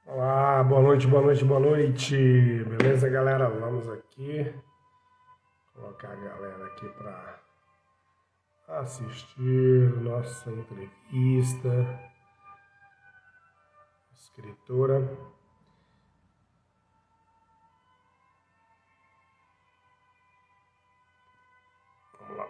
Olá, boa noite, boa noite, boa noite. Beleza, galera? Vamos aqui colocar a galera aqui para assistir nossa entrevista. Escritora. Vamos lá.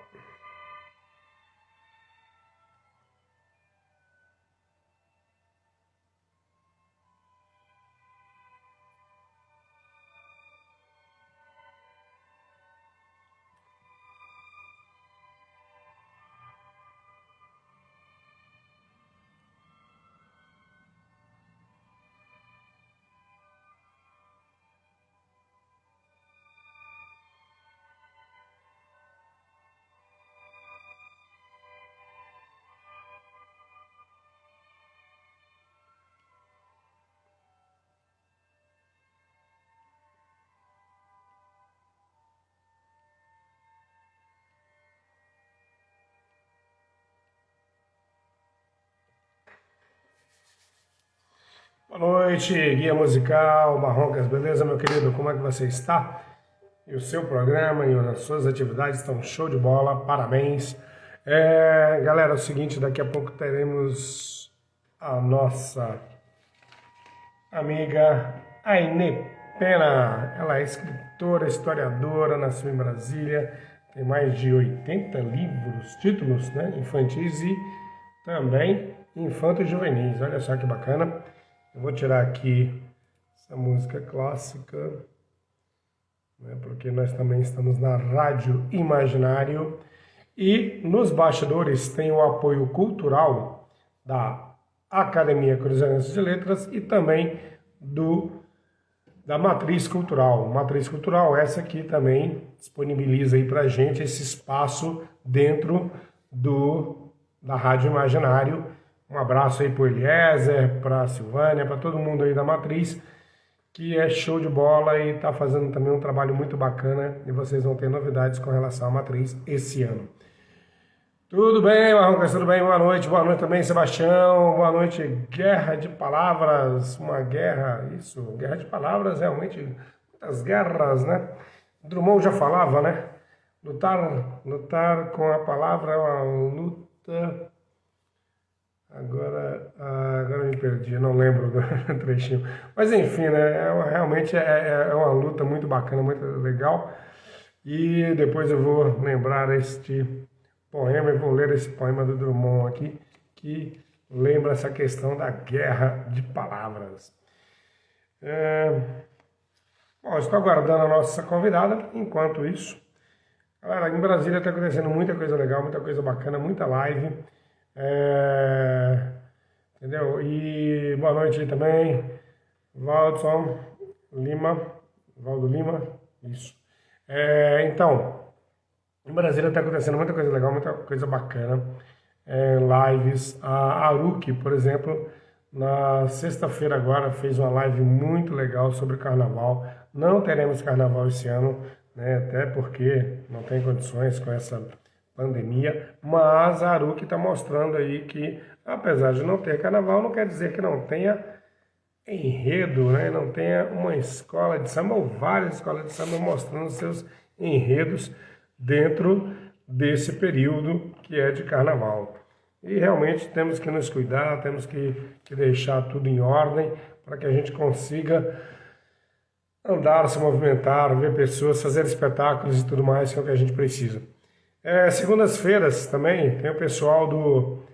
Boa noite, guia musical, Barroncas, beleza, meu querido? Como é que você está? E o seu programa e as suas atividades estão show de bola, parabéns. Galera, é o seguinte, daqui a pouco teremos a nossa amiga Aine Pena. Ela é escritora, historiadora, nasceu em Brasília, tem mais de 80 livros, títulos, né, infantis e também infantos juvenis. Olha só que bacana. Eu vou tirar aqui essa música clássica, né, porque nós também estamos na Rádio Imaginário. E nos bastidores tem o apoio cultural da Academia Cruzeirense de Letras e também da Matriz Cultural. Matriz Cultural, essa aqui também disponibiliza aí pra gente esse espaço dentro da Rádio Imaginário. Um abraço aí pro Eliezer, pra Silvânia, para todo mundo aí da Matriz, que é show de bola e tá fazendo também um trabalho muito bacana e vocês vão ter novidades com relação à Matriz esse ano. Tudo bem, Marroncas? Tudo bem? Boa noite também, Sebastião. Boa noite, Guerra de Palavras. Uma guerra, isso, Guerra de Palavras, realmente, muitas guerras, né? Drummond já falava, né? Lutar com a palavra é uma luta. Agora me perdi, não lembro do trechinho. Mas enfim, né? Realmente é uma luta muito bacana, muito legal. E depois eu vou lembrar este poema, eu vou ler esse poema do Drummond aqui, que lembra essa questão da guerra de palavras. Bom, estou aguardando a nossa convidada. Enquanto isso, galera, em Brasília está acontecendo muita coisa legal, muita coisa bacana, muita live. Entendeu? E boa noite aí também, Valdo Lima, isso. Então, em Brasília está acontecendo muita coisa legal, muita coisa bacana. Lives. A Aruki, por exemplo, na sexta-feira agora fez uma live muito legal sobre carnaval. Não teremos carnaval esse ano, né? Até porque não tem condições com essa pandemia. Mas a Aruki está mostrando aí que, apesar de não ter carnaval, não quer dizer que não tenha enredo, né? Não tenha uma escola de samba ou várias escolas de samba mostrando seus enredos dentro desse período que é de carnaval. E realmente temos que nos cuidar, temos que deixar tudo em ordem para que a gente consiga andar, se movimentar, ver pessoas, fazer espetáculos e tudo mais, que é o que a gente precisa. Segundas-feiras também tem o pessoal do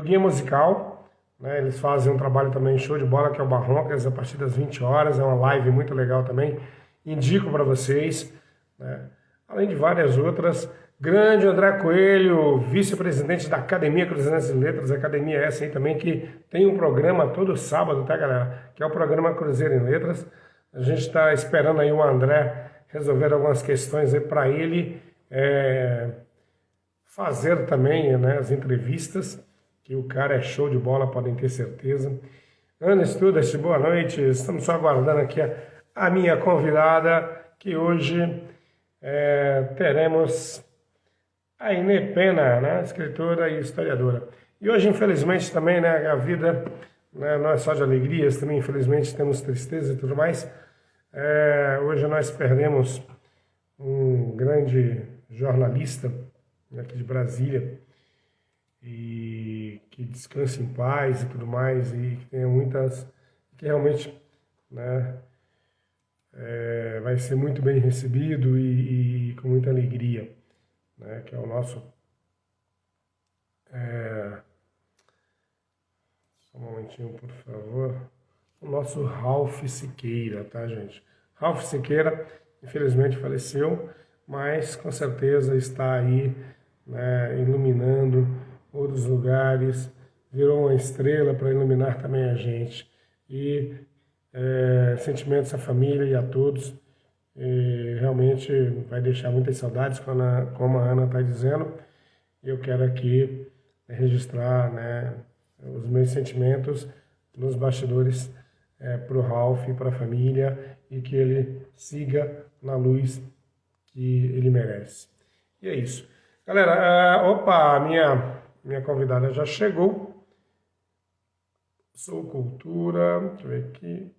Guia Musical, né? Eles fazem um trabalho também show de bola, que é o Barroncas, a partir das 20 horas, é uma live muito legal também. Indico para vocês, né? Além de várias outras. Grande André Coelho, vice-presidente da Academia Cruzeirense de Letras, academia essa aí também, que tem um programa todo sábado, tá, galera? Que é o programa Cruzeiro em Letras. A gente está esperando aí o André resolver algumas questões aí para ele fazer também, né, as entrevistas, que o cara é show de bola, podem ter certeza. Ana Studart, boa noite. Estamos só aguardando aqui a minha convidada, que hoje teremos a Aine Pena, né, escritora e historiadora. E hoje, infelizmente, também, né, a vida, né, não é só de alegrias, também, infelizmente, temos tristeza e tudo mais. Hoje nós perdemos um grande jornalista aqui de Brasília e que descanse em paz e tudo mais e que tenha muitas, que realmente, né, vai ser muito bem recebido e com muita alegria, né, que é o nosso, só um momentinho, por favor, o nosso Ralph Siqueira, tá, gente? Ralph Siqueira, infelizmente faleceu, mas com certeza está aí, né, iluminando outros lugares, virou uma estrela para iluminar também a gente. E sentimentos à família e a todos. E realmente vai deixar muitas saudades, como a Ana está dizendo. Eu quero aqui registrar, né, os meus sentimentos nos bastidores para o Ralph e para a família e que ele siga na luz que ele merece. E é isso. Galera, opa, minha convidada já chegou. Sou Cultura, deixa eu ver aqui.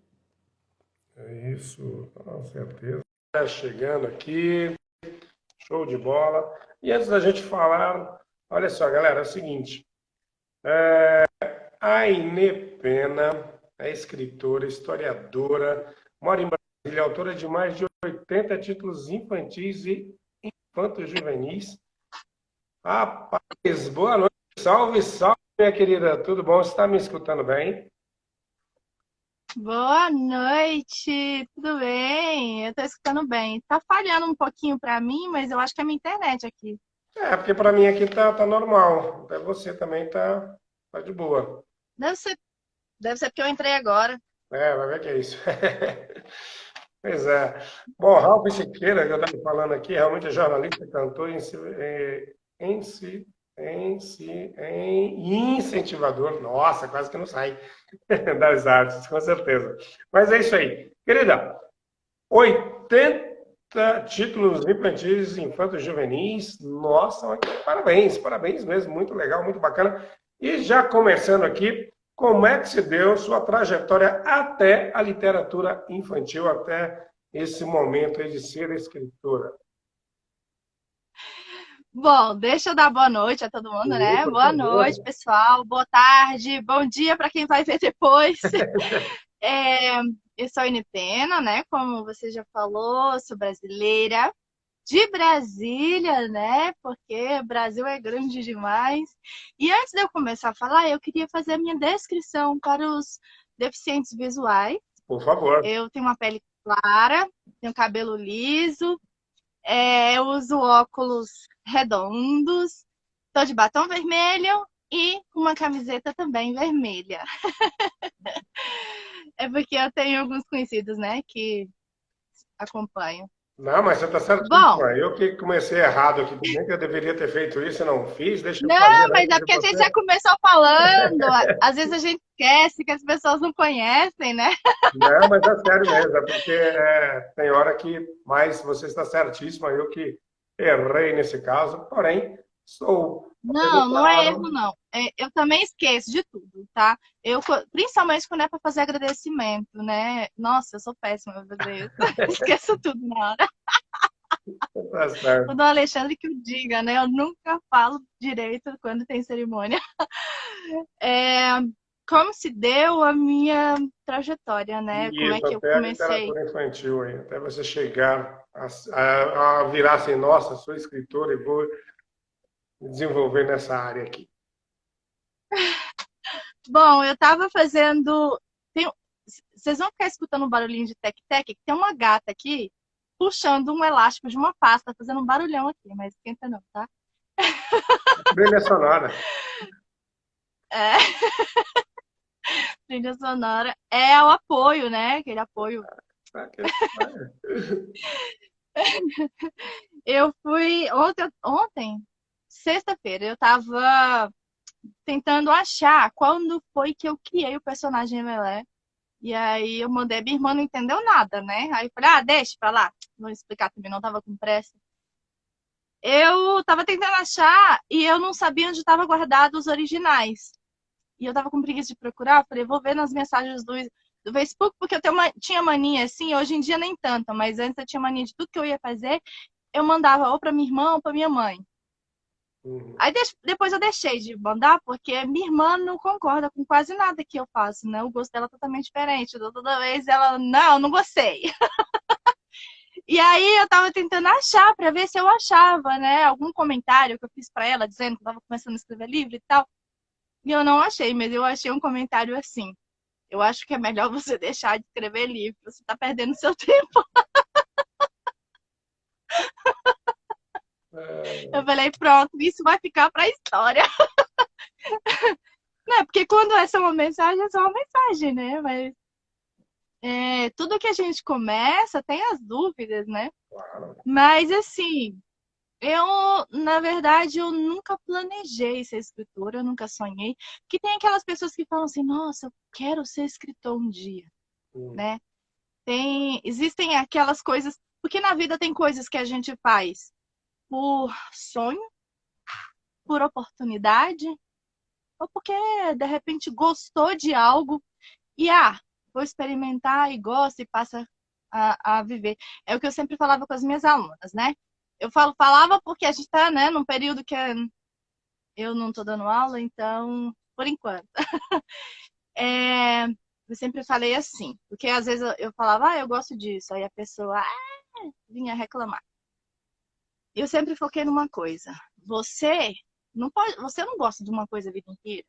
É isso, com certeza. Tá chegando aqui, show de bola. E antes da gente falar, olha só, galera, é o seguinte. A Inê Pena é escritora, historiadora, mora em Brasília, autora de mais de 80 títulos infantis e infanto-juvenis. Rapaz, boa noite, salve, salve, minha querida, tudo bom? Você está me escutando bem? Boa noite, tudo bem? Eu tô escutando bem. Tá falhando um pouquinho pra mim, mas eu acho que é a minha internet aqui. Porque para mim aqui tá normal, até você também tá de boa. Deve ser, deve ser porque eu entrei agora. Vai ver que é isso. Pois é. Bom, Ralph Siqueira, que eu estava falando aqui, realmente é jornalista, cantor, incentivador. Nossa, quase que não sai das artes, com certeza. Mas é isso aí. Querida, 80 títulos infantis, infantos juvenis. Nossa, parabéns, parabéns mesmo. Muito legal, muito bacana. E já começando aqui, como é que se deu sua trajetória até a literatura infantil, até esse momento aí de ser escritora? Bom, deixa eu dar boa noite a todo mundo, Sim, né? por Boa noite, favor. pessoal. Boa tarde, bom dia para quem vai ver depois. É, eu sou a Inê Pena, né? Como você já falou, sou brasileira. De Brasília, né? Porque o Brasil é grande demais. E antes de eu começar a falar, eu queria fazer a minha descrição para os deficientes visuais. Por favor. Eu tenho uma pele clara, tenho cabelo liso, eu uso óculos redondos, estou de batom vermelho e uma camiseta também vermelha. É porque eu tenho alguns conhecidos, né, que acompanham. Não, mas você está Bom, certíssima. Eu que comecei errado aqui também, que eu deveria ter feito isso e não fiz. Deixa eu fazer não, mas antes é de porque a gente você. já começou falando. Às vezes a gente esquece que as pessoas não conhecem, né? Não, mas é sério mesmo, é porque tem hora que, mas você está certíssima, eu que errei nesse caso, porém, sou Não, não é erro, educado. não. Eu também esqueço de tudo, tá? Principalmente quando é para fazer agradecimento, né? Nossa, eu sou péssima, meu Deus. Esqueço tudo na hora. Tá certo. O do Alexandre que o diga, né? Eu nunca falo direito quando tem cerimônia. É, como se deu a minha trajetória, né? Como é Isso, que eu até a comecei? literatura infantil aí, até você chegar a virar assim, nossa, sou escritor e vou me desenvolver nessa área aqui. Bom, eu tava fazendo. tem- Vocês vão ficar escutando um barulhinho de tec-tec, que tem uma gata aqui puxando um elástico de uma pasta, fazendo um barulhão aqui, mas esquenta não, tá? Trilha sonora. É, trilha sonora é o apoio, né? Aquele apoio. Tá, tá. Eu fui ontem, sexta-feira, eu tava tentando achar quando foi que eu criei o personagem Emelé. E aí eu mandei, minha irmã não entendeu nada, né? Aí eu falei, deixa pra lá. Não explicar também, não tava com pressa. Eu tava tentando achar e eu não sabia onde estavam guardados os originais. E eu tava com preguiça de procurar, eu falei, vou ver nas mensagens do Facebook, porque tinha mania assim, hoje em dia nem tanto, mas antes eu tinha mania de tudo que eu ia fazer, eu mandava ou pra minha irmã ou pra minha mãe. Uhum. Aí depois eu deixei de mandar, porque minha irmã não concorda com quase nada que eu faço, né? O gosto dela é totalmente diferente. Toda vez ela, não gostei. E aí eu tava tentando achar pra ver se eu achava, né? Algum comentário que eu fiz pra ela dizendo que eu tava começando a escrever livro e tal. E eu não achei, mas eu achei um comentário assim. Eu acho que é melhor você deixar de escrever livro, você tá perdendo seu tempo. Eu É, falei, pronto, isso vai ficar pra história. Né? Porque quando essa é uma mensagem, é só uma mensagem, né? Mas tudo que a gente começa tem as dúvidas, né? claro. Mas assim, eu, na verdade, eu nunca planejei ser escritora, eu nunca sonhei. Que tem aquelas pessoas que falam assim, nossa, eu quero ser escritor um dia, Hum. né? Existem aquelas coisas, porque na vida tem coisas que a gente faz por sonho, por oportunidade, ou porque de repente gostou de algo e vou experimentar e gosto e passa a viver. É o que eu sempre falava com as minhas alunas, né? Falava porque a gente está, né, num período que eu não estou dando aula, então, por enquanto. Eu sempre falei assim, porque às vezes eu falava, eu gosto disso, aí a pessoa vinha reclamar. Eu sempre foquei numa coisa. Você não gosta de uma coisa a vida inteira.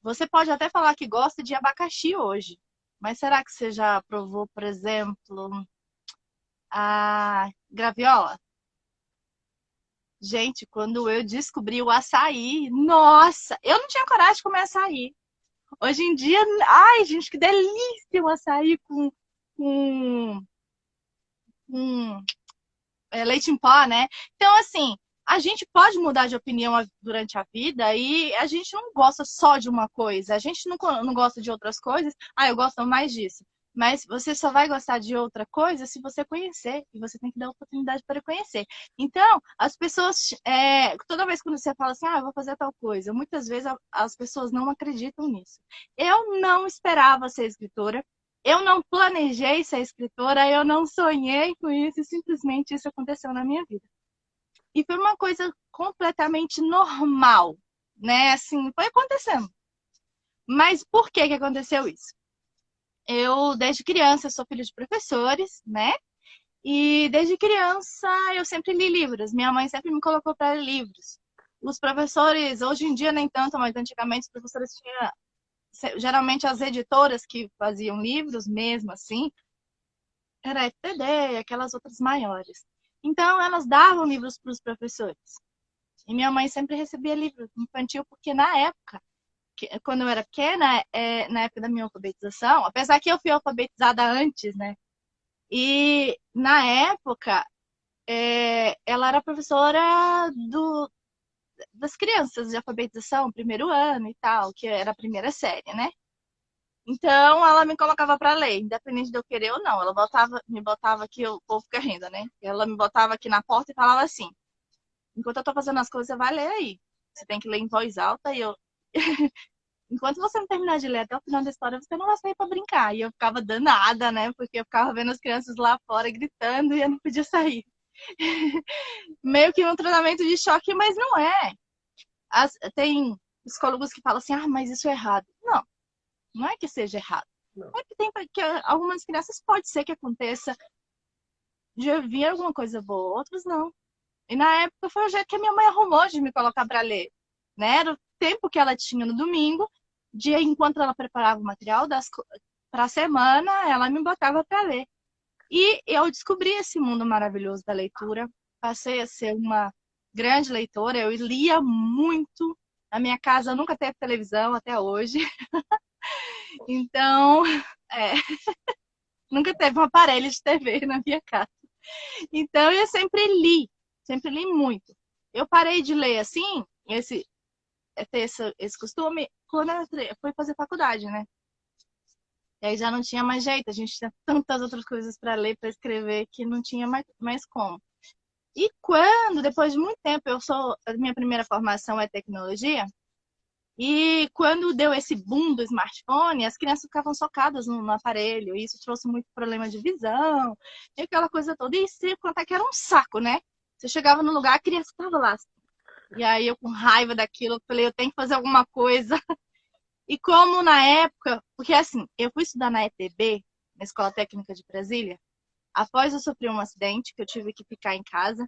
Você pode até falar que gosta de abacaxi hoje, mas será que você já provou, por exemplo, a graviola? Gente, quando eu descobri o açaí, nossa, eu não tinha coragem de comer açaí. Hoje em dia, ai, gente, que delícia o açaí com, com leite em pó, né? Então, assim, a gente pode mudar de opinião durante a vida e a gente não gosta só de uma coisa. A gente não gosta de outras coisas. Eu gosto mais disso. Mas você só vai gostar de outra coisa se você conhecer. E você tem que dar oportunidade para conhecer. Então, as pessoas, toda vez que você fala assim, eu vou fazer tal coisa, muitas vezes as pessoas não acreditam nisso. Eu não esperava ser escritora. Eu não planejei ser escritora, eu não sonhei com isso, e simplesmente isso aconteceu na minha vida. E foi uma coisa completamente normal, né? Assim, foi acontecendo. Mas por que que aconteceu isso? Eu, desde criança, sou filha de professores, né? E desde criança eu sempre li livros. Minha mãe sempre me colocou para ler livros. Os professores, hoje em dia nem tanto, mas antigamente os professores tinham geralmente as editoras que faziam livros mesmo assim, era FTD, aquelas outras maiores. Então, elas davam livros para os professores. E minha mãe sempre recebia livro infantil, porque na época, quando eu era pequena, na época da minha alfabetização, apesar que eu fui alfabetizada antes, né? E na época, ela era professora das crianças de alfabetização, primeiro ano e tal, que era a primeira série, né? Então, ela me colocava para ler, independente de eu querer ou não. Ela me botava aqui, o povo fica rindo, né? Ela me botava aqui na porta e falava assim: enquanto eu tô fazendo as coisas, você vai ler aí. Você tem que ler em voz alta e eu. Enquanto você não terminar de ler até o final da história, você não vai sair para brincar. E eu ficava danada, né? Porque eu ficava vendo as crianças lá fora gritando e eu não podia sair. Meio que um tratamento de choque, mas não é. Tem psicólogos que falam assim: mas isso é errado. Não, não é que seja errado. Não. É que tem que algumas crianças pode ser que aconteça de vir alguma coisa boa, outras não. E na época foi o jeito que a minha mãe arrumou de me colocar para ler, né? Era o tempo que ela tinha no domingo, dia enquanto ela preparava o material para a semana, ela me botava para ler. E eu descobri esse mundo maravilhoso da leitura, passei a ser uma grande leitora, eu lia muito. Na minha casa nunca teve televisão até hoje. Então, é, nunca teve um aparelho de TV na minha casa. Então eu sempre li muito. Eu parei de ler assim, ter esse costume, quando eu fui fazer faculdade, né? E aí já não tinha mais jeito, a gente tinha tantas outras coisas para ler, para escrever, que não tinha mais como. E quando, depois de muito tempo, a minha primeira formação é tecnologia, e quando deu esse boom do smartphone, as crianças ficavam socadas no aparelho, e isso trouxe muito problema de visão, e aquela coisa toda. E se contar que era um saco, né? Você chegava no lugar, a criança estava lá. E aí eu, com raiva daquilo, eu falei, eu tenho que fazer alguma coisa. E como na época, porque assim, eu fui estudar na ETB, na Escola Técnica de Brasília, após eu sofrer um acidente, que eu tive que ficar em casa,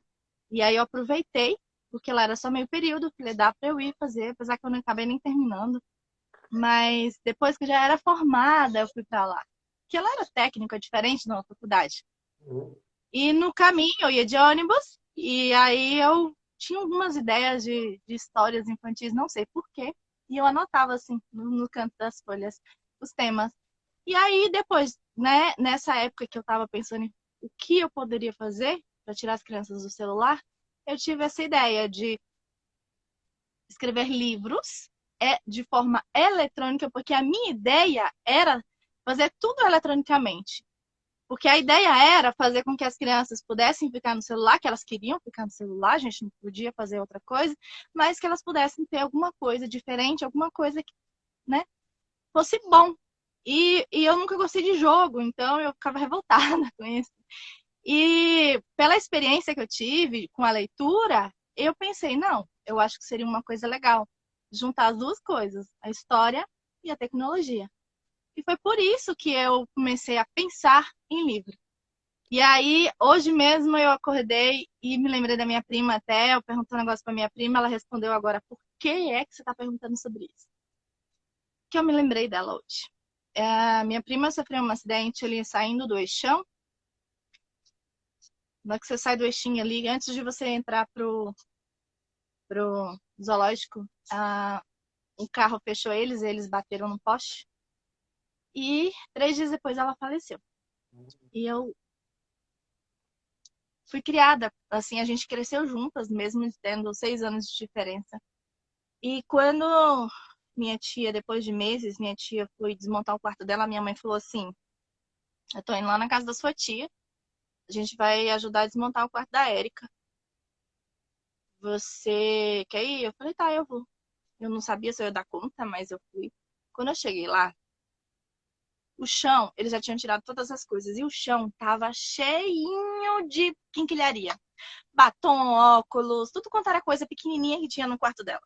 e aí eu aproveitei, porque lá era só meio período, falei, dá para eu ir fazer, apesar que eu não acabei nem terminando. Mas depois que eu já era formada, eu fui para lá. Porque lá era técnica, diferente da faculdade. Uhum. E no caminho eu ia de ônibus, e aí eu tinha algumas ideias de histórias infantis, não sei por quê, e eu anotava assim, no canto das folhas, os temas. E aí depois, né, nessa época que eu estava pensando em o que eu poderia fazer para tirar as crianças do celular, eu tive essa ideia de escrever livros de forma eletrônica, porque a minha ideia era fazer tudo eletronicamente. Porque a ideia era fazer com que as crianças pudessem ficar no celular, que elas queriam ficar no celular, a gente não podia fazer outra coisa, mas que elas pudessem ter alguma coisa diferente, alguma coisa que, né, fosse bom. E eu nunca gostei de jogo, então eu ficava revoltada com isso. E pela experiência que eu tive com a leitura, eu pensei, não, eu acho que seria uma coisa legal juntar as duas coisas, a história e a tecnologia. E foi por isso que eu comecei a pensar em livro. E aí, hoje mesmo eu acordei e me lembrei da minha prima até, eu perguntei um negócio pra minha prima, ela respondeu agora, por que é que você está perguntando sobre isso? Que eu me lembrei dela hoje. Minha prima sofreu um acidente ali saindo do eixão. Na hora que você sai do eixinho ali, antes de você entrar pro zoológico, o carro fechou eles bateram no poste. E 3 dias depois ela faleceu. E eu fui criada, assim, a gente cresceu juntas, mesmo tendo 6 anos de diferença. E quando minha tia, depois de meses, minha tia foi desmontar o quarto dela, minha mãe falou assim, eu tô indo lá na casa da sua tia, a gente vai ajudar a desmontar o quarto da Érica. Você quer ir? Eu falei, tá, eu vou. Eu não sabia se eu ia dar conta, mas eu fui. Quando eu cheguei lá, o chão, eles já tinham tirado todas as coisas, e o chão tava cheinho de quinquilharia. Batom, óculos, tudo quanto era coisa pequenininha que tinha no quarto dela.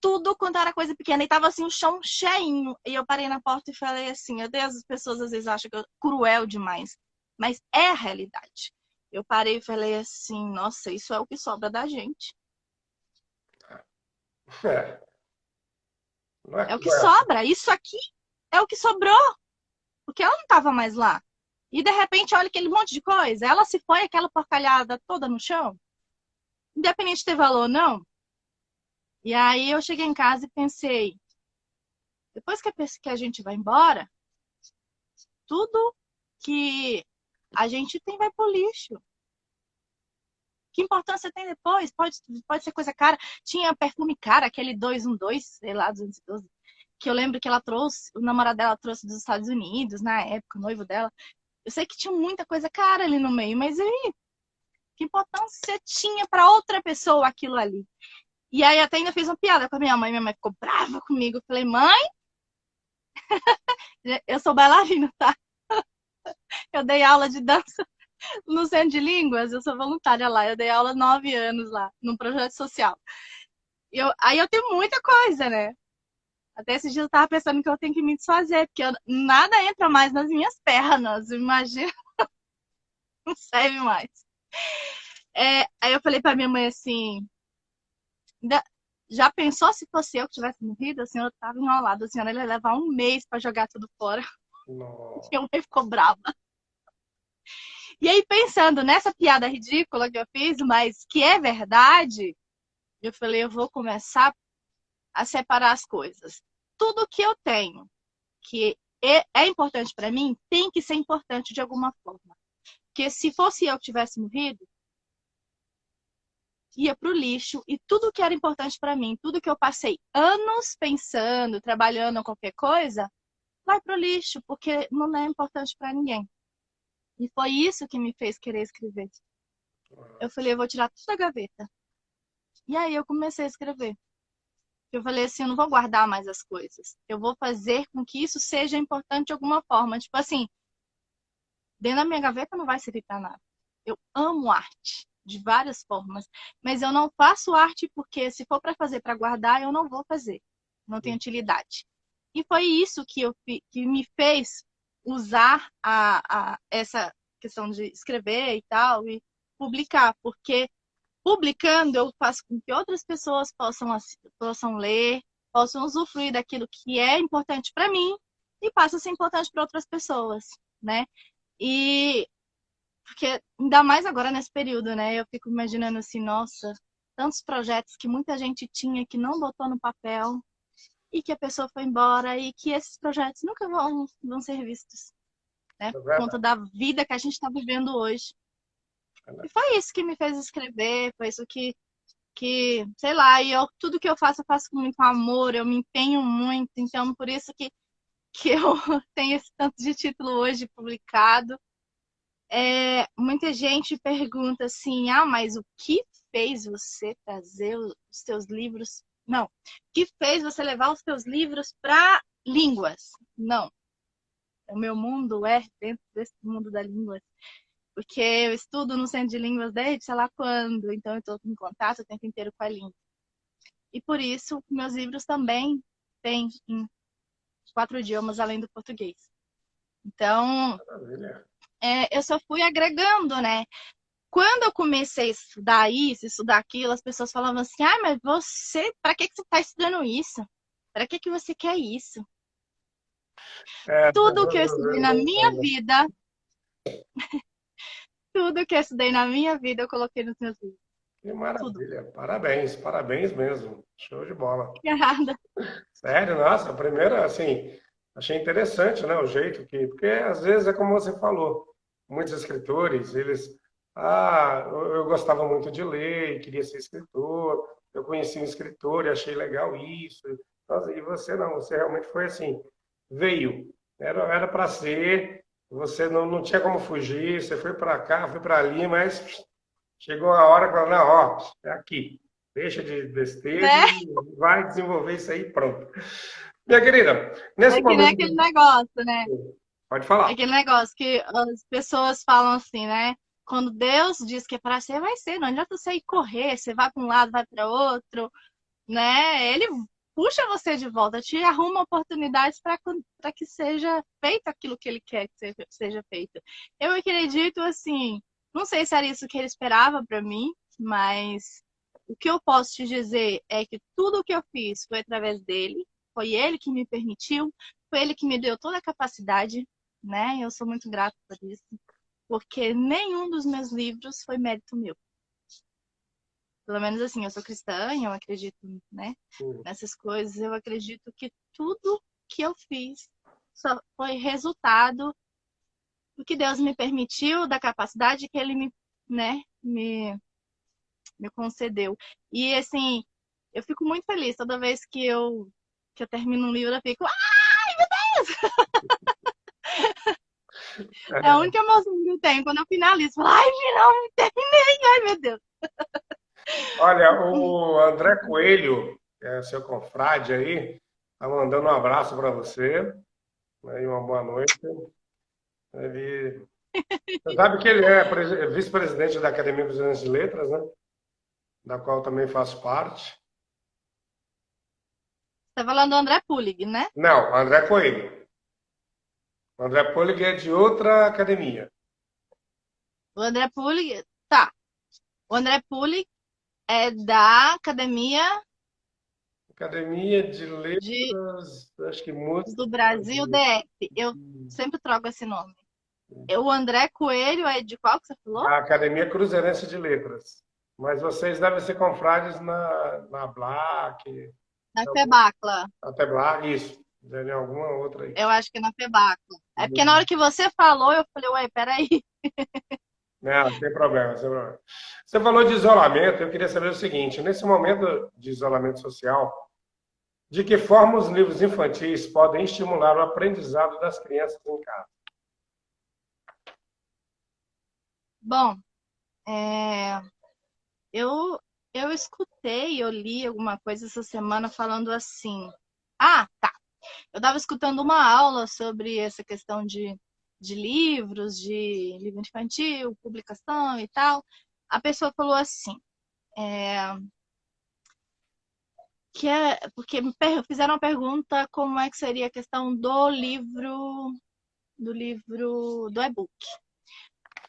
Tudo quanto era coisa pequena. E tava assim, o chão cheinho. E eu parei na porta e falei assim, meu Deus, as pessoas às vezes acham que eu cruel demais. Mas é a realidade. Eu parei e falei assim, nossa, isso é o que sobra da gente. É, não é É o que cruel. sobra. Isso aqui é o que sobrou. Porque ela não tava mais lá. E de repente, olha aquele monte de coisa. Ela se foi, aquela porcalhada toda no chão. Independente de ter valor ou não. E aí eu cheguei em casa e pensei, depois que a gente vai embora, tudo que a gente tem vai pro lixo. Que importância tem depois? Pode ser coisa cara. Tinha perfume cara, aquele 212, sei lá, 212, que eu lembro que ela trouxe, o namorado dela trouxe dos Estados Unidos, na época, o noivo dela. Eu sei que tinha muita coisa cara ali no meio, mas aí, que importância tinha para outra pessoa aquilo ali? E aí até ainda fiz uma piada com a minha mãe ficou brava comigo. Eu falei, mãe, eu sou bailarina, tá? Eu dei aula de dança no Centro de Línguas, eu sou voluntária lá. Eu dei aula 9 anos lá, num projeto social. Aí eu tenho muita coisa, né? Até esses dias eu tava pensando que eu tenho que me desfazer, porque nada entra mais nas minhas pernas. Imagina, não serve mais. Aí eu falei pra minha mãe assim: já pensou se fosse eu que tivesse morrido? A senhora tava enrolada, a senhora ia levar um mês pra jogar tudo fora. Não. Minha mãe ficou brava. E aí, pensando nessa piada ridícula que eu fiz, mas que é verdade, eu falei: eu vou começar a separar as coisas. Tudo que eu tenho que é importante para mim tem que ser importante de alguma forma. Porque se fosse eu que tivesse morrido, ia para o lixo e tudo que era importante para mim, tudo que eu passei anos pensando, trabalhando qualquer coisa, vai para o lixo, porque não é importante para ninguém. E foi isso que me fez querer escrever. Eu falei, eu vou tirar tudo da gaveta. E aí eu comecei a escrever. Eu falei assim, eu não vou guardar mais as coisas. Eu vou fazer com que isso seja importante de alguma forma. Tipo assim, dentro da minha gaveta não vai servir para nada. Eu amo arte de várias formas, mas eu não faço arte porque se for para fazer para guardar, eu não vou fazer. Não tem utilidade. E foi isso que me fez usar essa questão de escrever e tal e publicar, porque publicando eu faço com que outras pessoas possam ler, possam usufruir daquilo que é importante para mim e passa a ser importante para outras pessoas, né? E porque ainda mais agora nesse período, né? Eu fico imaginando assim, nossa, tantos projetos que muita gente tinha que não botou no papel e que a pessoa foi embora e que esses projetos nunca vão ser vistos, né? É Por conta verdade. da vida que a gente está vivendo hoje. E foi isso que me fez escrever, foi isso sei lá, e tudo que eu faço com muito amor, eu me empenho muito, então por isso que eu tenho esse tanto de título hoje publicado. Muita gente pergunta assim, mas o que fez você trazer os seus livros? Não, o que fez você levar os seus livros para línguas? Não, o meu mundo é dentro desse mundo da língua, porque eu estudo no centro de línguas desde sei lá quando, então eu estou em contato o tempo inteiro com a língua. E por isso, meus livros também têm em 4 idiomas além do português. Então, Maravilha. eu só fui agregando, né? Quando eu comecei a estudar isso, estudar aquilo, as pessoas falavam assim: mas você, para que você está estudando isso? Para que você quer isso? É, Tudo que eu estudei na minha vida, tudo que eu estudei na minha vida, eu coloquei nos meus livros. que Tudo. maravilha. Parabéns, parabéns mesmo. Show de bola. Errada. Sério, nossa, a primeira, assim, achei interessante, né, o jeito que, porque às vezes é como você falou, muitos escritores, eu gostava muito de ler e queria ser escritor, eu conheci um escritor e achei legal isso, nossa, e você não, você realmente foi assim, veio, era para ser, você não tinha como fugir, você foi para cá, foi para ali, mas chegou a hora que falou, não, ó, é aqui. Deixa de besteira Né? e vai desenvolver isso aí, pronto. Minha querida, nesse É que nem momento. aquele negócio, né? Pode É falar. aquele negócio que as pessoas falam assim, né? Quando Deus diz que é para ser, vai ser. Não adianta você ir correr, você vai para um lado, vai para outro, né? Ele puxa você de volta, te arruma oportunidades para que seja feito aquilo que ele quer que seja feito. Eu acredito assim, não sei se era isso que ele esperava para mim, mas o que eu posso te dizer é que tudo o que eu fiz foi através dele, foi ele que me permitiu, foi ele que me deu toda a capacidade, né? Eu sou muito grata por isso, porque nenhum dos meus livros foi mérito meu. Pelo menos assim, eu sou cristã e eu acredito, né, nessas coisas. Eu acredito que tudo que eu fiz só foi resultado do que Deus me permitiu, da capacidade que Ele né, me concedeu. E assim, eu fico muito feliz toda vez que eu termino um livro, eu fico, ai, meu Deus! É a única emoção que eu tenho quando eu finalizo. Falo, ai, finalmente terminei! Ai, meu Deus! Olha, o André Coelho, que é seu confrade aí, tá mandando um abraço para você, né, e uma boa noite. Ele, você sabe que ele é vice-presidente da Academia Brasileira de Letras, né? Da qual também faço parte. Você tá falando do André Pulig, né? Não, André Coelho. O André Coelho é de outra academia. O André Pulig, tá. O André Pulig é da Academia Academia de de, Letras, acho que Música do do Brasil Brasil. DF. Eu sempre troco esse nome. O André Coelho é de qual que você falou? A Academia Cruzeirense de Letras. Mas vocês devem ser confrades na Black, Na Febacla. até Black, isso. Deve alguma outra aí. Eu acho que é na Febacla. É porque na hora que você falou, eu falei, ué, peraí. Não, sem problema, sem problema. Você falou de isolamento, eu queria saber o seguinte: nesse momento de isolamento social, de que forma os livros infantis podem estimular o aprendizado das crianças em casa? Bom, É, eu, eu escutei, eu li alguma coisa essa semana falando assim. Ah, tá. Eu estava escutando uma aula sobre essa questão de livros, de livro infantil, publicação e tal. A pessoa falou assim, que é porque fizeram uma pergunta como é que seria a questão do e-book.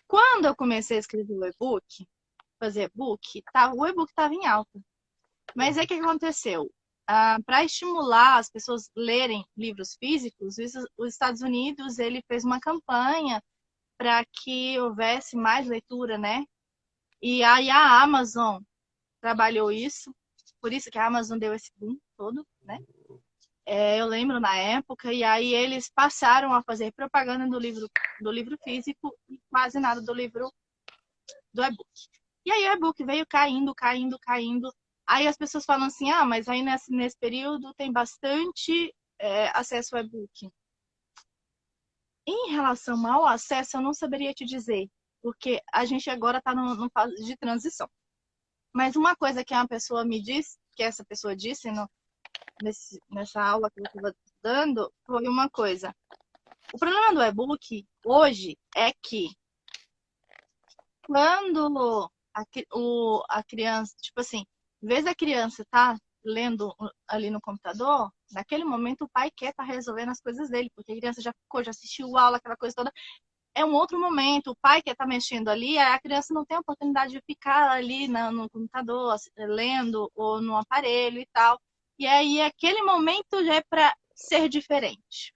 Quando eu comecei a escrever o e-book, fazer e-book, o e-book estava em alta. Mas aí o que aconteceu? Para estimular as pessoas a lerem livros físicos, os Estados Unidos ele fez uma campanha para que houvesse mais leitura, né? E aí a Amazon trabalhou isso, por isso que a Amazon deu esse boom todo, né? Eu lembro na época, e aí eles passaram a fazer propaganda do livro físico e quase nada do e-book. E aí o e-book veio caindo, caindo, caindo. Aí as pessoas falam assim, mas aí nesse período tem bastante acesso ao e-book. Em relação ao acesso, eu não saberia te dizer, porque a gente agora está no fase de transição. Mas uma coisa que uma pessoa me disse, que essa pessoa disse nessa aula que eu estava dando, foi uma coisa. O problema do e-book hoje é que quando a criança, tipo assim, em vez da criança estar lendo ali no computador, naquele momento o pai quer estar resolvendo as coisas dele, porque a criança já ficou, já assistiu aula, aquela coisa toda. É um outro momento, o pai quer estar mexendo ali, a criança não tem a oportunidade de ficar ali no computador, lendo, ou no aparelho e tal. E aí, aquele momento já é para ser diferente.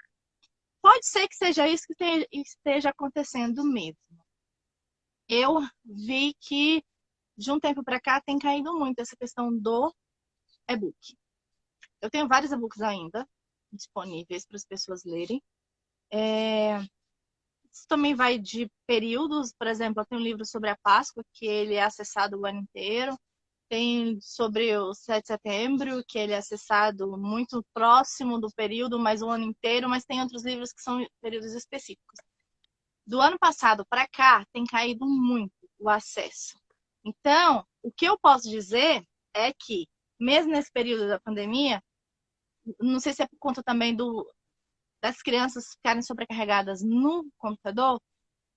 Pode ser que seja isso que esteja acontecendo mesmo. Eu vi que de um tempo para cá tem caído muito essa questão do e-book. Eu tenho vários e-books ainda disponíveis para as pessoas lerem. Isso também vai de períodos, por exemplo, eu tenho um livro sobre a Páscoa, que ele é acessado o ano inteiro. Tem sobre o 7 de setembro, que ele é acessado muito próximo do período, mas o ano inteiro, mas tem outros livros que são períodos específicos. Do ano passado para cá, tem caído muito o acesso. Então, o que eu posso dizer é que, mesmo nesse período da pandemia, não sei se é por conta também das crianças ficarem sobrecarregadas no computador,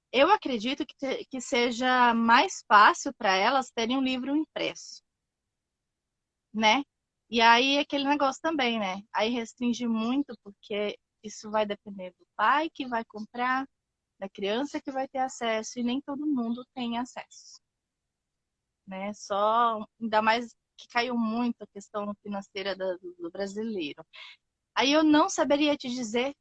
eu acredito que seja mais fácil para elas terem um livro impresso, né? E aí aquele negócio também, né? Aí restringe muito, porque isso vai depender do pai que vai comprar, da criança que vai ter acesso, e nem todo mundo tem acesso, né? Só, ainda mais que caiu muito a questão financeira do brasileiro. Aí eu não saberia te dizer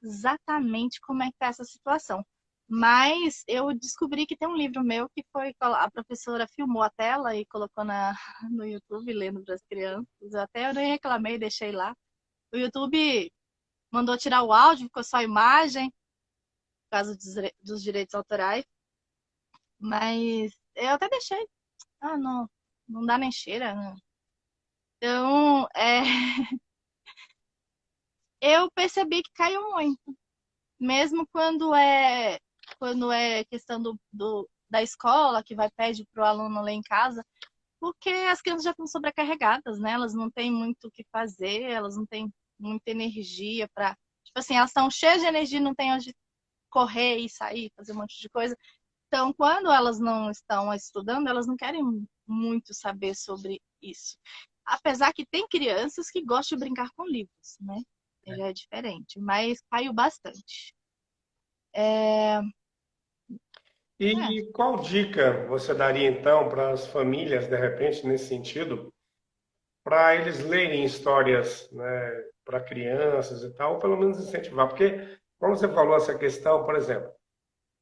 exatamente como é que tá essa situação. Mas eu descobri que tem um livro meu que foi a professora filmou a tela e colocou no YouTube lendo para as crianças. Eu nem reclamei, deixei lá. O YouTube mandou tirar o áudio, ficou só a imagem, por causa dos direitos autorais. Mas eu até deixei. Não, não dá nem cheira, né? Então, eu percebi que caiu muito. Mesmo quando é questão da escola, que vai pedir para o aluno ler em casa, porque as crianças já estão sobrecarregadas, né? Elas não têm muito o que fazer, elas não têm muita energia para. Tipo assim, elas estão cheias de energia, não têm onde correr e sair, fazer um monte de coisa. Então, quando elas não estão estudando, elas não querem muito saber sobre isso. Apesar que tem crianças que gostam de brincar com livros, né? Já é diferente, mas caiu bastante. É, E qual dica você daria então para as famílias, de repente, nesse sentido, para eles lerem histórias, né, para crianças e tal, ou pelo menos incentivar? Porque, como você falou, essa questão, por exemplo,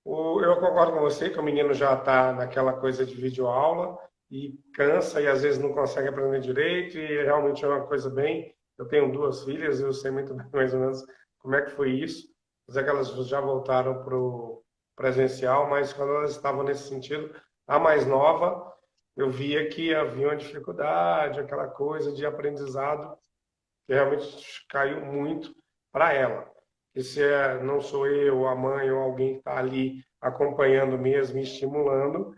eu concordo com você que o menino já está naquela coisa de videoaula e cansa e às vezes não consegue aprender direito e realmente é uma coisa bem. Eu tenho duas filhas, eu sei muito bem mais ou menos como é que foi isso. Mas é que elas já voltaram para o presencial, mas quando elas estavam nesse sentido, a mais nova, eu via que havia uma dificuldade, aquela coisa de aprendizado que realmente caiu muito para ela. E se não sou eu, a mãe ou alguém que está ali acompanhando mesmo e estimulando,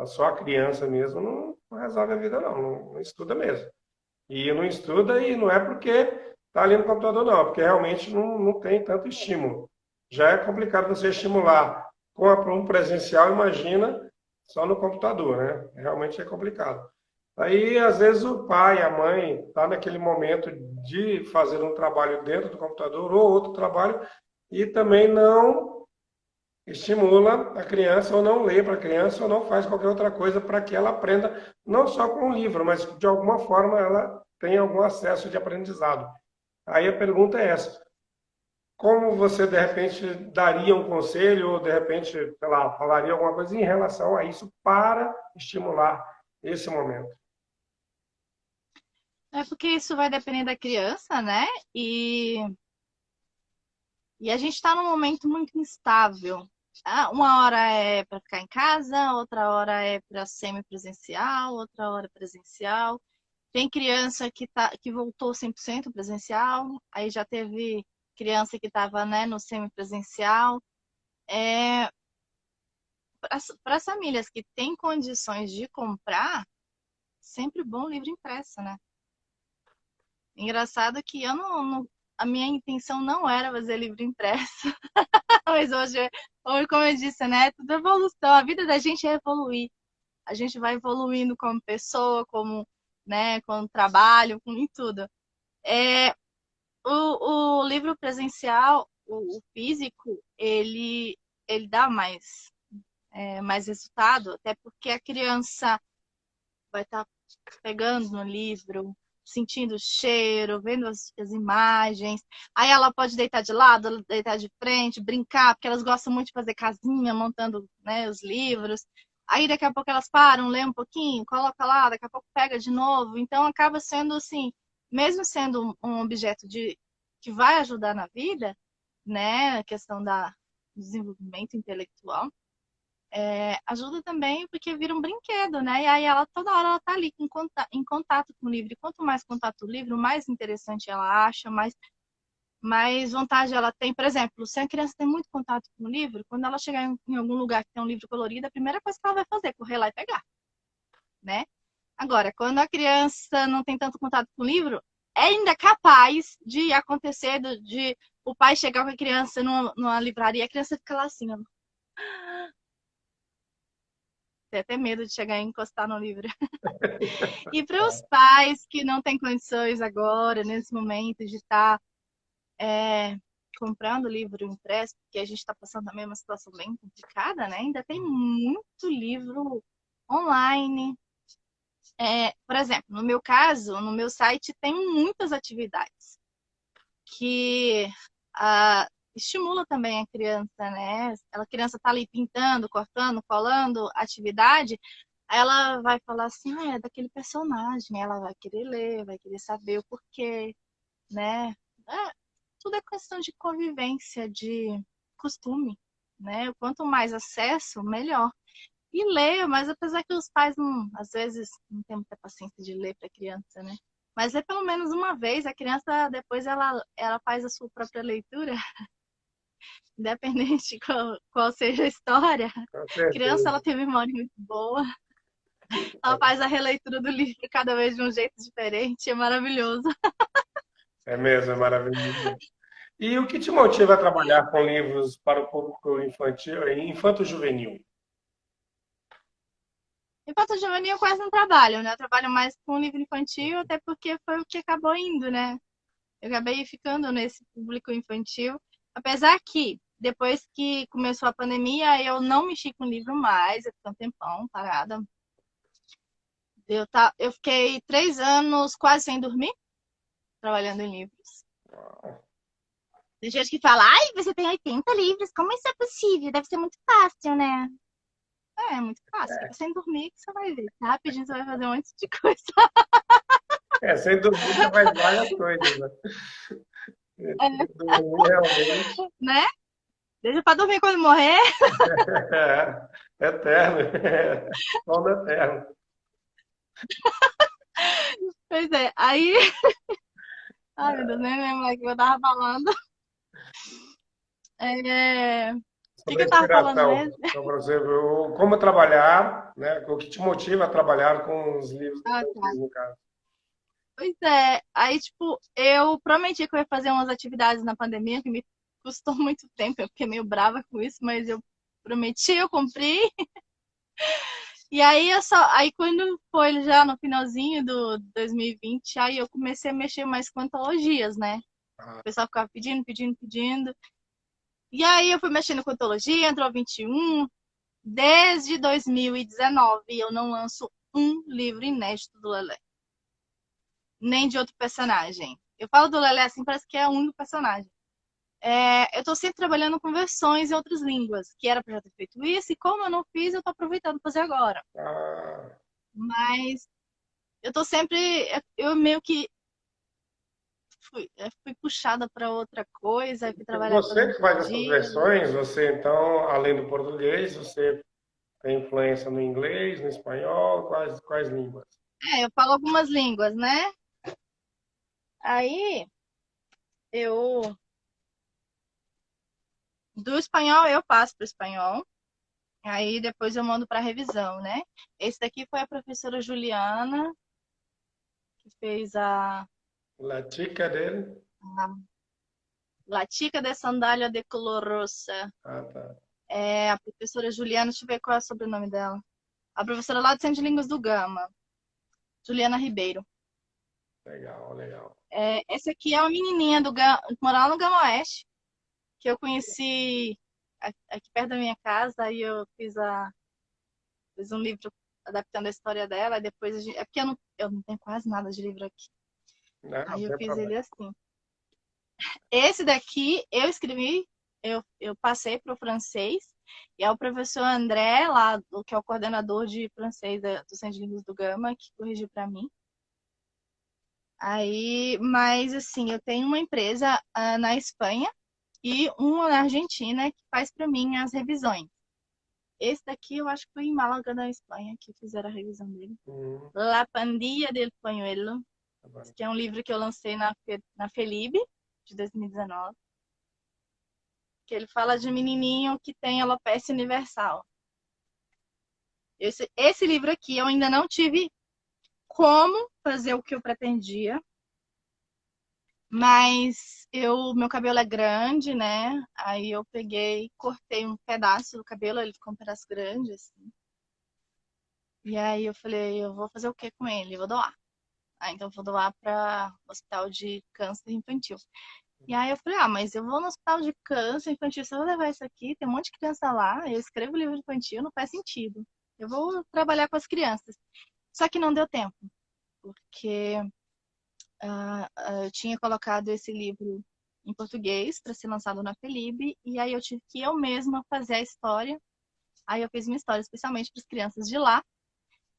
Só a criança mesmo não resolve a vida, não estuda mesmo. E não estuda e não é porque está ali no computador, não, é porque realmente não tem tanto estímulo. Já é complicado você estimular um presencial, imagina só no computador, né? Realmente é complicado. Aí, às vezes, o pai, a mãe, está naquele momento de fazer um trabalho dentro do computador ou outro trabalho e também não estimula a criança ou não lê para a criança ou não faz qualquer outra coisa para que ela aprenda, não só com o livro, mas de alguma forma ela tenha algum acesso de aprendizado. Aí a pergunta é essa: como você de repente daria um conselho ou de repente, sei lá, falaria alguma coisa em relação a isso para estimular esse momento? É porque isso vai depender da criança, né? E a gente está num momento muito instável. Uma hora é para ficar em casa, outra hora é para semipresencial, outra hora é presencial. Tem criança que voltou 100% presencial, aí já teve criança que estava, né, no semipresencial. É, para as famílias que têm condições de comprar, sempre bom livro impresso, né? Engraçado que a minha intenção não era fazer livro impresso, mas hoje, como eu disse, né, é tudo evolução. A vida da gente é evoluir. A gente vai evoluindo como pessoa, como, né, com trabalho, com em tudo. É, o livro presencial, o físico, ele dá mais resultado, até porque a criança vai estar pegando no livro, sentindo o cheiro, vendo as imagens. Aí ela pode deitar de lado, deitar de frente, brincar, porque elas gostam muito de fazer casinha, montando, né, os livros. Aí daqui a pouco elas param, lê um pouquinho, coloca lá, daqui a pouco pega de novo. Então acaba sendo assim, mesmo sendo um objeto que vai ajudar na vida, né, a questão do desenvolvimento intelectual, ajuda também porque vira um brinquedo, né? E aí ela toda hora ela tá ali em contato com o livro. E quanto mais contato com o livro, mais interessante ela acha, mais vontade ela tem. Por exemplo, se a criança tem muito contato com o livro, quando ela chegar em algum lugar que tem um livro colorido, a primeira coisa que ela vai fazer é correr lá e pegar, né? Agora, quando a criança não tem tanto contato com o livro, é ainda capaz de acontecer de o pai chegar com a criança numa livraria e a criança fica lá assim, ó, tem até medo de chegar e encostar no livro. E para os pais que não têm condições agora, nesse momento, de estar comprando livro impresso, porque a gente está passando também uma situação bem complicada, né? Ainda tem muito livro online. Por exemplo, no meu caso, no meu site tem muitas atividades que estimula também a criança, né? A criança está ali pintando, cortando, colando, atividade. Aí ela vai falar assim, é daquele personagem, ela vai querer ler, vai querer saber o porquê, né? É, tudo é questão de convivência, de costume, né? Quanto mais acesso, melhor. E ler, mas apesar que os pais às vezes não têm muita paciência de ler para criança, né? Mas é pelo menos uma vez, a criança depois ela faz a sua própria leitura, independente qual seja a história. Com A criança ela certeza. tem memória muito boa. Ela faz a releitura do livro cada vez de um jeito diferente, é maravilhoso. É mesmo, é maravilhoso. E o que te motiva a trabalhar com livros para o público infantil, infanto-juvenil? Enquanto juvenil eu quase não trabalho, né? Eu trabalho mais com livro infantil, até porque foi o que acabou indo, né? Eu acabei ficando nesse público infantil, apesar que depois que começou a pandemia, eu não mexi com livro mais, eu fiquei um tempão parada. Eu fiquei 3 anos quase sem dormir, trabalhando em livros. Tem gente que fala, ai, você tem 80 livros, como isso é possível? Deve ser muito fácil, né? É muito fácil, fica sem dormir que você vai ver. Rapidinho você vai fazer um monte de coisa. Sem dúvida faz várias coisas, né? Dormir realmente Né? Deixa pra dormir quando morrer. é eterno, sono eterno. Pois é, aí. Ai, meu Deus, nem lembro mais o que eu tava falando. É... O que sobre que a eu tava falando inspiração. mesmo? Então, por exemplo, como trabalhar, né? O que te motiva a trabalhar com os livros Ah, tá. infantis, no caso. Pois é. Aí, tipo, eu prometi que eu ia fazer umas atividades na pandemia, que me custou muito tempo, eu fiquei meio brava com isso, mas eu prometi, eu cumpri. E aí aí quando foi já no finalzinho do 2020, aí eu comecei a mexer mais com antologias, né? Ah, O pessoal ficava pedindo, pedindo, pedindo. E aí eu fui mexendo com antologia, entrou 21. Desde 2019 eu não lanço um livro inédito do Lelé, nem de outro personagem. Eu falo do Lelé assim, parece que é o único personagem. Eu tô sempre trabalhando com versões em outras línguas, que era pra já ter feito isso, e como eu não fiz, eu tô aproveitando pra fazer agora. ah, Mas eu tô sempre. Eu meio que fui puxada para outra coisa, fui trabalhar com as você que faz essas antologias. versões, você então, além do português, você tem influência no inglês, no espanhol, quais línguas? Eu falo algumas línguas, né? Aí eu. Do espanhol eu passo para o espanhol, aí depois eu mando para revisão, né? Esse daqui foi a professora Juliana, que fez La chica dele? a La Chica de Sandália de Color Rosa. Ah, tá. É a professora Juliana, deixa eu ver qual é o sobrenome dela. A professora lá do Centro de Línguas do Gama, Juliana Ribeiro. Legal, legal. Essa aqui é uma menininha que mora lá no Gama Oeste, que eu conheci aqui perto da minha casa, aí eu fiz um livro adaptando a história dela, e depois é porque eu não tenho quase nada de livro aqui. Não Aí eu tem fiz problema. ele assim. Esse daqui eu escrevi, eu passei para o francês, e é o professor André, lá, que é o coordenador de francês do Centro de Línguas do Gama, que corrigiu para mim. Aí, mas assim, eu tenho uma empresa na Espanha e uma na Argentina que faz para mim as revisões. Esse daqui eu acho que foi em Málaga, na Espanha, que fizeram a revisão dele. Hum, La Pandilla del Pañuelo, tá bom. que é um livro que eu lancei na Felib, de 2019, que ele fala de um menininho que tem alopecia universal. Esse livro aqui eu ainda não tive como fazer o que eu pretendia, mas meu cabelo é grande, né? Aí eu peguei, cortei um pedaço do cabelo, ele ficou um pedaço grande, assim. E aí eu falei, eu vou fazer o que com ele? Eu vou doar. Então eu vou doar para o Hospital de Câncer Infantil. E aí eu falei, mas eu vou no Hospital de Câncer Infantil, se eu vou levar isso aqui, tem um monte de criança lá, eu escrevo livro infantil, não faz sentido. Eu vou trabalhar com as crianças. Só que não deu tempo, porque eu tinha colocado esse livro em português para ser lançado na Felib, e aí eu tive que eu mesma fazer a história. Aí eu fiz uma história especialmente para as crianças de lá,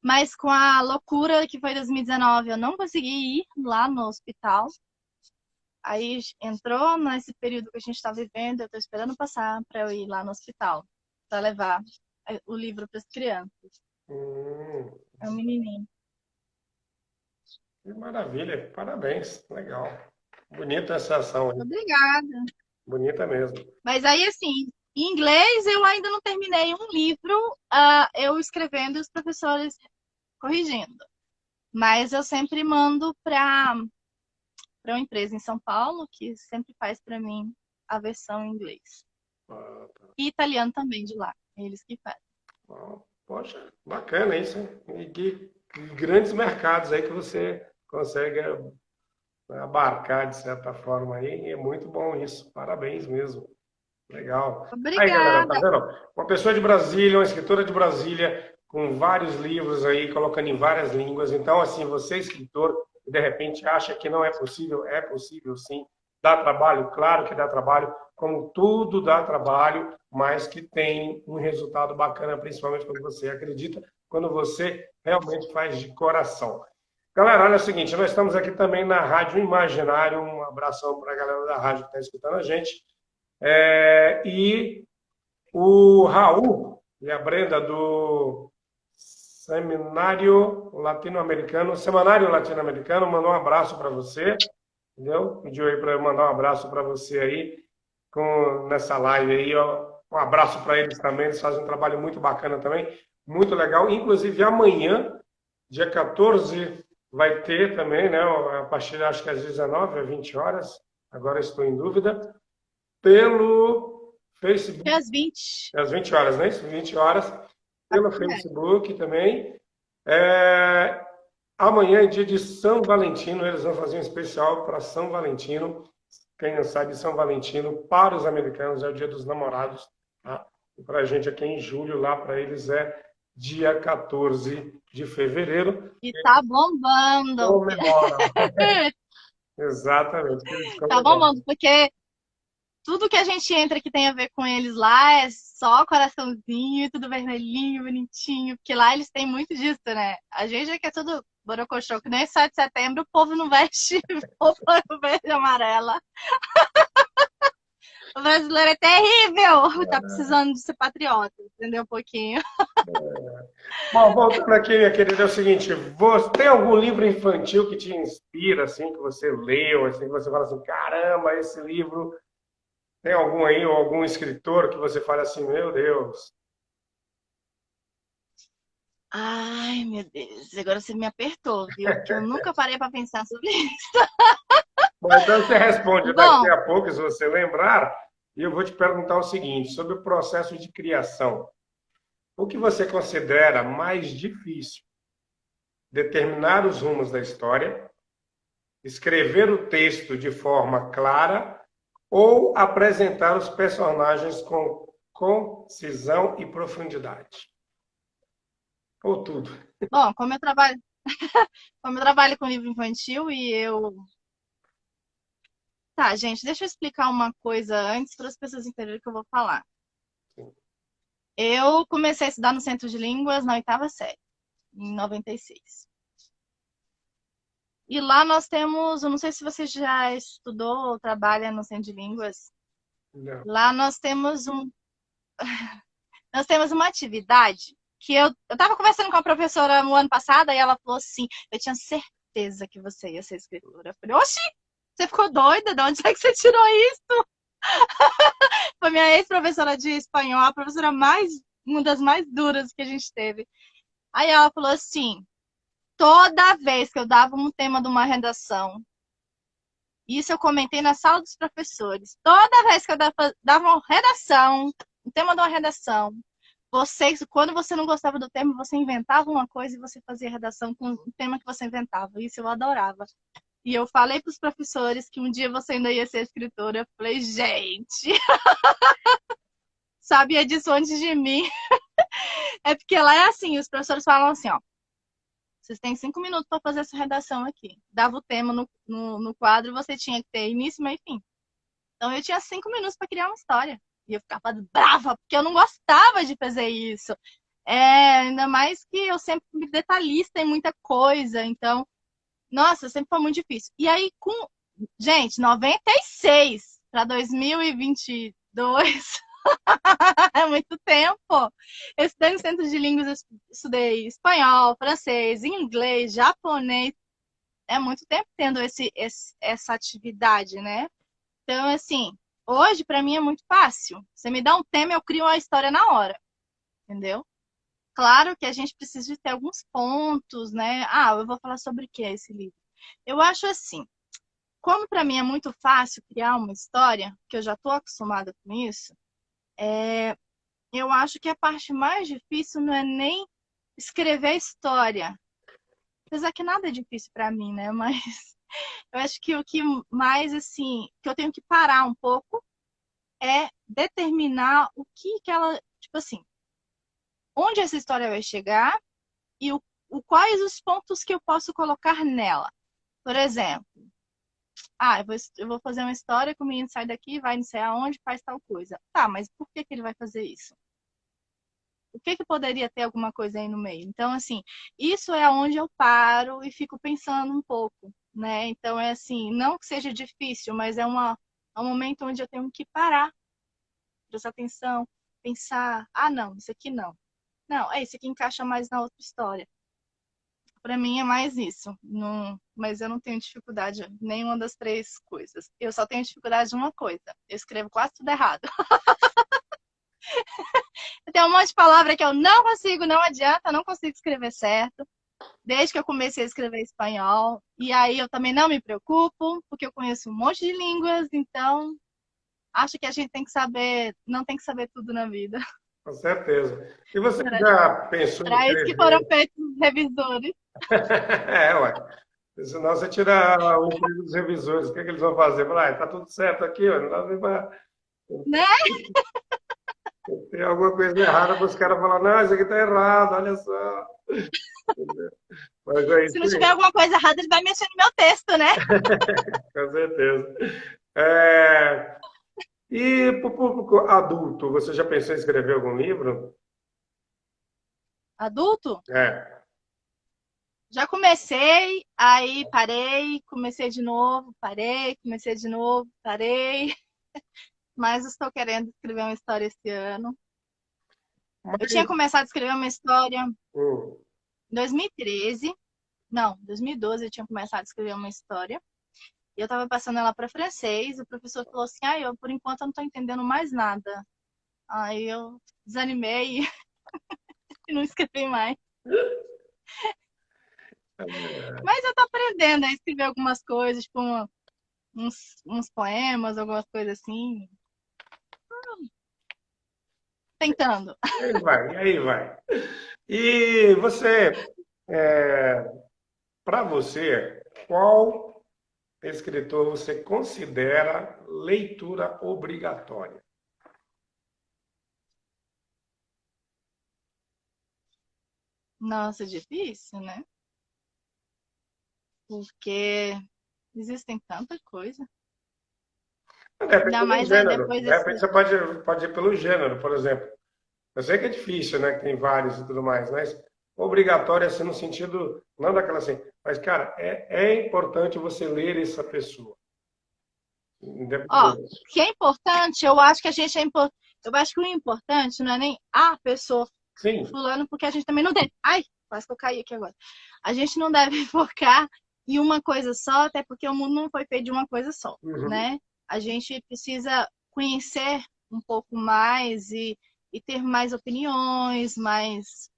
mas com a loucura que foi 2019, eu não consegui ir lá no hospital. Aí entrou nesse período que a gente está vivendo, eu estou esperando passar para eu ir lá no hospital, para levar o livro para as crianças. Hum, É um menininho. que maravilha, parabéns, legal. Bonita essa ação aí, Obrigada. bonita mesmo. Mas aí, assim, em inglês eu ainda não terminei um livro, eu escrevendo e os professores corrigindo. Mas eu sempre mando para uma empresa em São Paulo que sempre faz para mim a versão em inglês. Ah, tá. E italiano também de lá, eles que fazem. Poxa, bacana isso, hein? E que grandes mercados aí que você consegue abarcar de certa forma aí, e é muito bom isso, parabéns mesmo. Legal. Aí, galera, tá Obrigada. vendo? Uma pessoa de Brasília, uma escritora de Brasília, com vários livros aí, colocando em várias línguas. Então, assim, você, escritor, que de repente acha que não é possível sim. Dá trabalho? Claro que dá trabalho, como tudo dá trabalho, mas que tem um resultado bacana, principalmente quando você acredita, quando você realmente faz de coração. Galera, olha o seguinte, nós estamos aqui também na Rádio Imaginário, um abração para a galera da rádio que está escutando a gente. E o Raul e a Brenda do Semanário Latino-Americano, mandou um abraço para você, entendeu? Pediu aí para eu mandar um abraço para você aí nessa live aí, ó. Um abraço para eles também, eles fazem um trabalho muito bacana também, muito legal. Inclusive, amanhã, dia 14, vai ter também, né, a partir, acho que às 19 às 20 horas, agora estou em dúvida, pelo Até Facebook, às 20. às 20 horas, né? 20 horas, Tá pelo correto. Facebook também. É, amanhã é dia de São Valentino, eles vão fazer um especial para São Valentino. Quem não sabe, São Valentino, para os americanos, é o dia dos namorados. Tá? E para a gente aqui em julho, lá para eles é dia 14 de fevereiro. E tá bombando. Comemoram. Exatamente, que eles Tá comemoram. bombando, porque tudo que a gente entra que tem a ver com eles lá é só coraçãozinho, tudo vermelhinho, bonitinho, porque lá eles têm muito disso, né? A gente aqui é tudo borocochô, que nem 7 de setembro o povo não veste roupa verde e amarela. O brasileiro é terrível, tá precisando de ser patriota, entendeu um pouquinho. Bom, voltando aqui, minha querida, é o seguinte, você tem algum livro infantil que te inspira, assim, que você leu, assim, que você fala assim, caramba, esse livro, tem algum aí, ou algum escritor que você fala assim, meu Deus. Ai, meu Deus, agora você me apertou, viu? Que eu nunca parei pra pensar sobre isso. Bom, então você responde daqui Bom, a pouco, se você lembrar, e eu vou te perguntar o seguinte, sobre o processo de criação. O que você considera mais difícil? Determinar os rumos da história, escrever o texto de forma clara ou apresentar os personagens com concisão e profundidade? Ou tudo. bom, como eu trabalho com livro infantil e eu. Tá, gente, deixa eu explicar uma coisa antes para as pessoas entenderem o que eu vou falar. Eu comecei a estudar no Centro de Línguas na oitava série, em 96. E lá nós temos, eu não sei se você já estudou ou trabalha no Centro de Línguas, Não. lá nós temos uma atividade que eu estava conversando com a professora no ano passado e ela falou assim, eu tinha certeza que você ia ser escritora. Eu falei, oxi, você ficou doida? De onde é que você tirou isso? Foi minha ex-professora de espanhol, a professora uma das mais duras que a gente teve. Aí ela falou assim, toda vez que eu dava um tema de uma redação, isso eu comentei na sala dos professores, toda vez que eu dava uma redação, um tema de uma redação, quando você não gostava do tema, você inventava uma coisa e você fazia redação com o tema que você inventava. Isso eu adorava. E eu falei para os professores que um dia você ainda ia ser escritora. Eu falei, gente, sabia disso antes de mim. É porque lá é assim, os professores falam assim, ó, vocês têm 5 minutos para fazer essa redação aqui. Dava o tema no quadro, você tinha que ter início, meio e fim. Então eu tinha 5 minutos para criar uma história. E eu ficava brava, porque eu não gostava de fazer isso. Ainda mais que eu sempre fui detalhista em muita coisa. Então, nossa, sempre foi muito difícil. E aí, gente, 96 para 2022 é muito tempo. Eu estudei no centro de línguas, eu estudei espanhol, francês, inglês, japonês. É muito tempo tendo essa atividade, né? Então, assim, hoje para mim é muito fácil. Você me dá um tema, eu crio uma história na hora, entendeu? Claro que a gente precisa de ter alguns pontos, né? Ah, eu vou falar sobre o que é esse livro? Eu acho assim, como para mim é muito fácil criar uma história, que eu já estou acostumada com isso, eu acho que a parte mais difícil não é nem escrever a história. Apesar que nada é difícil para mim, né? Mas eu acho que o que mais, assim, que eu tenho que parar um pouco é determinar o que ela, tipo assim, onde essa história vai chegar e quais os pontos que eu posso colocar nela. Por exemplo, eu vou fazer uma história que o menino sai daqui, vai não sei aonde, faz tal coisa. Tá, mas por que que ele vai fazer isso? O que que poderia ter alguma coisa aí no meio? Então, assim, isso é onde eu paro e fico pensando um pouco, né? Então, é assim, não que seja difícil, mas é um momento onde eu tenho que parar, prestar atenção, pensar, ah, não, isso aqui não. Não, isso aqui encaixa mais na outra história. Para mim é mais isso. Não, mas eu não tenho dificuldade em nenhuma das três coisas. Eu só tenho dificuldade em uma coisa. Eu escrevo quase tudo errado. Tem um monte de palavra que eu não consigo, não adianta, não consigo escrever certo. Desde que eu comecei a escrever espanhol. E aí eu também não me preocupo, porque eu conheço um monte de línguas, então acho que a gente tem que saber, não tem que saber tudo na vida. Com certeza. E você Para já pensou em isso que foram escrever? feitos os revisores. É, ué. Senão você tira o emprego dos revisores. O que é que eles vão fazer? Falar, tá tudo certo aqui, ó. Né? Tem alguma coisa errada para os caras falar, não, isso aqui tá errado, olha só. Mas é Se isso não tiver aí, alguma coisa errada, ele vai mexer no meu texto, né? com certeza. É, e para o público adulto, você já pensou em escrever algum livro? Adulto? É. Já comecei, aí parei, comecei de novo, parei, comecei de novo, parei. Mas estou querendo escrever uma história esse ano. Eu tinha Mas, começado a escrever uma história em hum, 2013. Não, 2012 eu tinha começado a escrever uma história. E eu estava passando ela para francês. O professor falou assim: ah, eu por enquanto eu não estou entendendo mais nada. Aí eu desanimei e não escrevi mais. Mas eu estou aprendendo a escrever algumas coisas, tipo uns poemas, algumas coisas assim. Tentando. e aí vai, e aí vai. E você, para você, qual escritor você considera leitura obrigatória? Nossa, difícil, né? Porque existem tanta coisa. Depende Ainda do mais gênero. depois De repente desse. você pode ir pelo gênero, por exemplo. Eu sei que é difícil, né? Que tem vários e tudo mais, mas obrigatório assim no sentido, não daquela assim, mas cara, é importante você ler essa pessoa, Ó, independente. que é importante, eu acho que a gente é importante. Eu acho que o importante não é nem a pessoa Sim. fulano, porque a gente também não deve. Ai, quase que eu caí aqui agora. A gente não deve focar em uma coisa só, até porque o mundo não foi feito de uma coisa só, Uhum. né? A gente precisa conhecer um pouco mais e ter mais opiniões, mais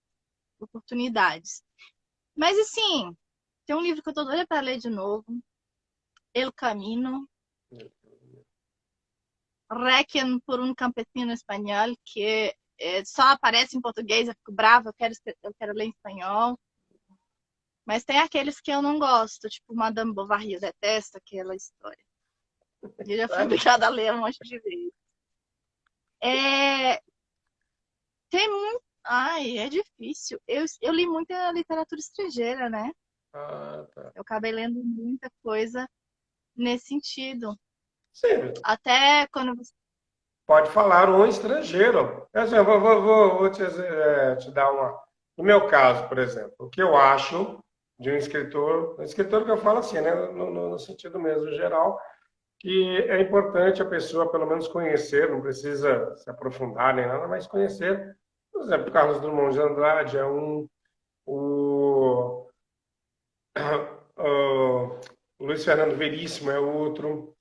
oportunidades. Mas assim, tem um livro que eu tô doida para ler de novo, El Camino, Requiem por um Campesino Espanhol, que só aparece em português, eu fico brava, eu quero ler em espanhol. Mas tem aqueles que eu não gosto, tipo Madame Bovary, eu detesto aquela história. Eu já fui obrigada a ler um monte de vezes. É, tem muito. Ai, é difícil. Eu li muita literatura estrangeira, né? Ah, tá. Eu acabei lendo muita coisa nesse sentido. Sim, Até quando você. pode falar um estrangeiro. Assim, eu vou te dar uma. No meu caso, por exemplo, o que eu acho de um escritor que eu falo assim, né, no sentido mesmo geral, que é importante a pessoa pelo menos conhecer, não precisa se aprofundar nem nada, mas conhecer. Por exemplo, Carlos Drummond de Andrade é um, o, o Luiz Fernando Veríssimo é outro,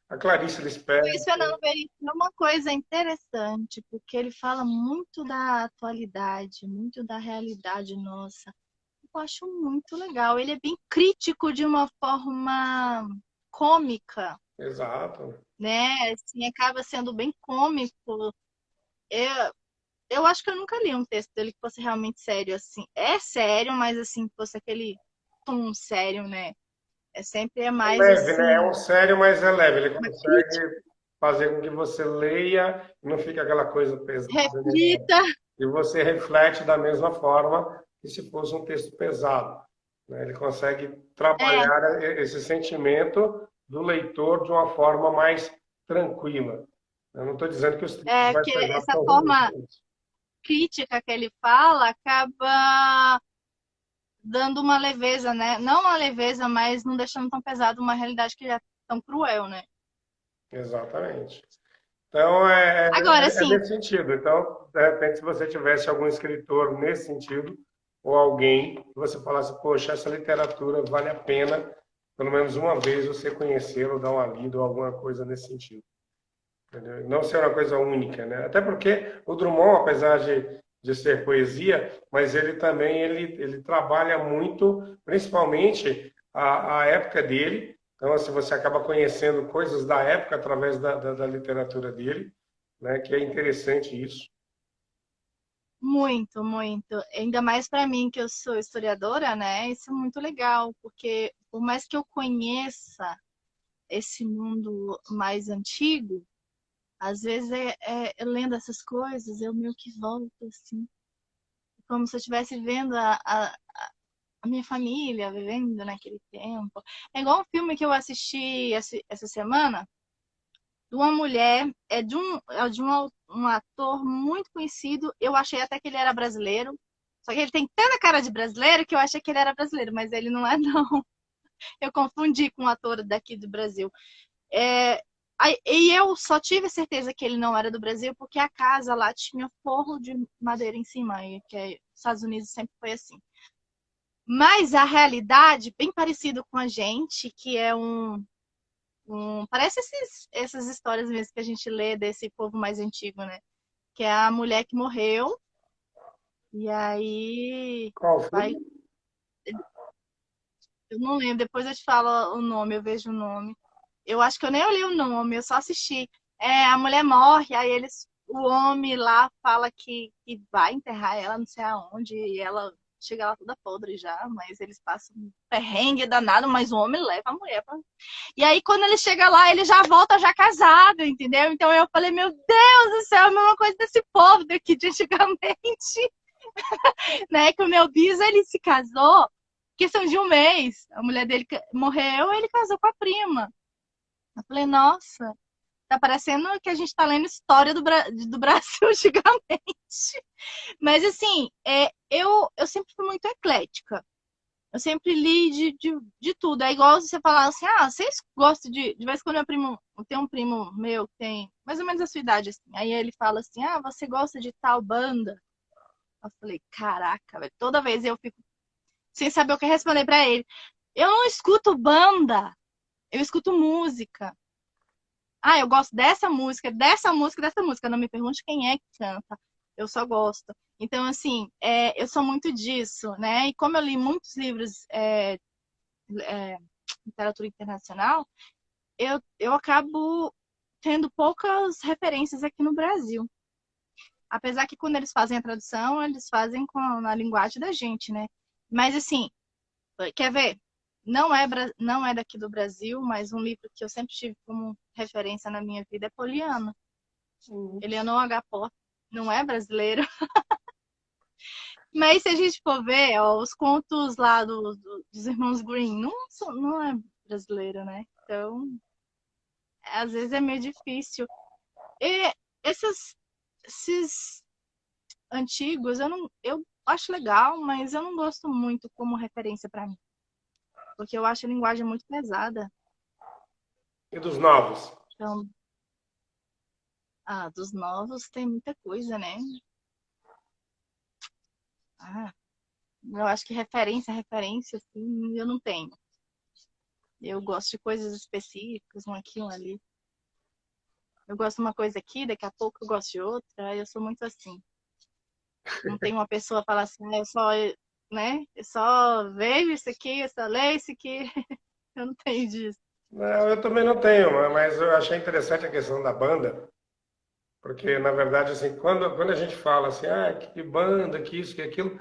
a Clarice Luiz Lispector, Fernando Veríssimo é uma coisa interessante, porque ele fala muito da atualidade, muito da realidade nossa. Eu acho muito legal. Ele é bem crítico de uma forma cômica, exato. né? Assim, acaba sendo bem cômico. Eu, eu acho que eu nunca li um texto dele que fosse realmente sério, assim. É sério, mas assim, que fosse aquele tom sério, né? É É mais leve, né? É um assim, sério, mas é leve. Ele uma crítica, consegue fazer com que você leia e não fique aquela coisa pesada, né? reflita. E você reflete da mesma forma que se fosse um texto pesado, né? Ele consegue É, trabalhar esse sentimento do leitor de uma forma mais tranquila. Eu não estou dizendo que os textos mais que pesados essa são forma ruins. crítica que ele fala acaba dando uma leveza, né? Não uma leveza, mas não deixando tão pesado uma realidade que já é tão cruel, né? Exatamente. Então, Agora, é assim, nesse sentido. Então, de repente, se você tivesse algum escritor nesse sentido, ou alguém que você falasse, poxa, essa literatura vale a pena, pelo menos uma vez, você conhecê-lo, dar uma lida ou alguma coisa nesse sentido. entendeu? Não ser uma coisa única, né? Até porque o Drummond, apesar de ser poesia, mas ele também ele trabalha muito, principalmente a época dele. Então, assim, você acaba conhecendo coisas da época através da literatura dele, né? Que é interessante isso. Muito, muito. Ainda mais para mim, que eu sou historiadora, né? Isso é muito legal, porque por mais que eu conheça esse mundo mais antigo, às vezes lendo essas coisas, eu meio que volto assim, como se eu estivesse vendo a minha família vivendo naquele tempo. É igual um filme que eu assisti essa semana, de uma mulher, um ator muito conhecido. Eu achei até que ele era brasileiro. Só que ele tem tanta cara de brasileiro que eu achei que ele era brasileiro, mas ele não é, não. Eu confundi com um ator daqui do Brasil. É, e eu só tive certeza que ele não era do Brasil porque a casa lá tinha forro de madeira em cima, e que os Estados Unidos sempre foi assim. Mas a realidade, bem parecido com a gente, que é parece essas histórias mesmo que a gente lê desse povo mais antigo, né? Que é a mulher que morreu, e aí Qual vai. filme? Eu não lembro, depois eu te falo o nome, eu vejo o nome. Eu acho que eu nem olhei o nome, eu só assisti. É, a mulher morre, aí o homem lá fala que vai enterrar ela, não sei aonde, e ela chega lá toda podre já, mas eles passam um perrengue danado, mas o homem leva a mulher pra... E aí, quando ele chega lá, ele já volta já casado, entendeu? Então eu falei, meu Deus do céu, é a mesma coisa desse povo daqui de antigamente, né? Que o meu bis, ele se casou, questão de um mês. A mulher dele morreu, ele casou com a prima. Eu falei, nossa, tá parecendo que a gente tá lendo história do Brasil antigamente. Mas assim, eu sempre fui muito eclética. Eu sempre li de tudo. É igual você falar assim, ah, vocês gostam de vez em quando meu primo, tem um primo meu que tem mais ou menos a sua idade, assim. Aí ele fala assim, ah, você gosta de tal banda? Eu falei, caraca, velho. Toda vez eu fico sem saber o que responder pra ele. Eu não escuto banda, eu escuto música. Ah, eu gosto dessa música, dessa música, dessa música. Não me pergunte quem é que canta. Eu só gosto. Então, assim, eu sou muito disso, né? E como eu li muitos livros literatura internacional, eu acabo tendo poucas referências aqui no Brasil. Apesar que quando eles fazem a tradução, eles fazem com a linguagem da gente, né? Mas assim, quer ver? Não é daqui do Brasil, mas um livro que eu sempre tive como referência na minha vida é Poliana. Eleanor H. Potter. Não é brasileiro. Mas se a gente for ver, ó, os contos lá dos irmãos Green, não é brasileiro, né? Então, às vezes é meio difícil. E esses antigos, eu acho legal, mas eu não gosto muito como referência para mim. Porque eu acho a linguagem muito pesada. E dos novos? Então, dos novos tem muita coisa, né? Ah, eu acho que referência, assim, eu não tenho. Eu gosto de coisas específicas, um aqui, um ali. Eu gosto de uma coisa aqui, daqui a pouco eu gosto de outra. Eu sou muito assim. Não tem uma pessoa falar assim, eu só, né? Eu só vejo isso aqui, eu só leio isso aqui. Eu não tenho disso. Não, eu também não tenho, mas eu achei interessante a questão da banda, porque, na verdade, assim, quando a gente fala assim, ah, que banda, que isso, que aquilo,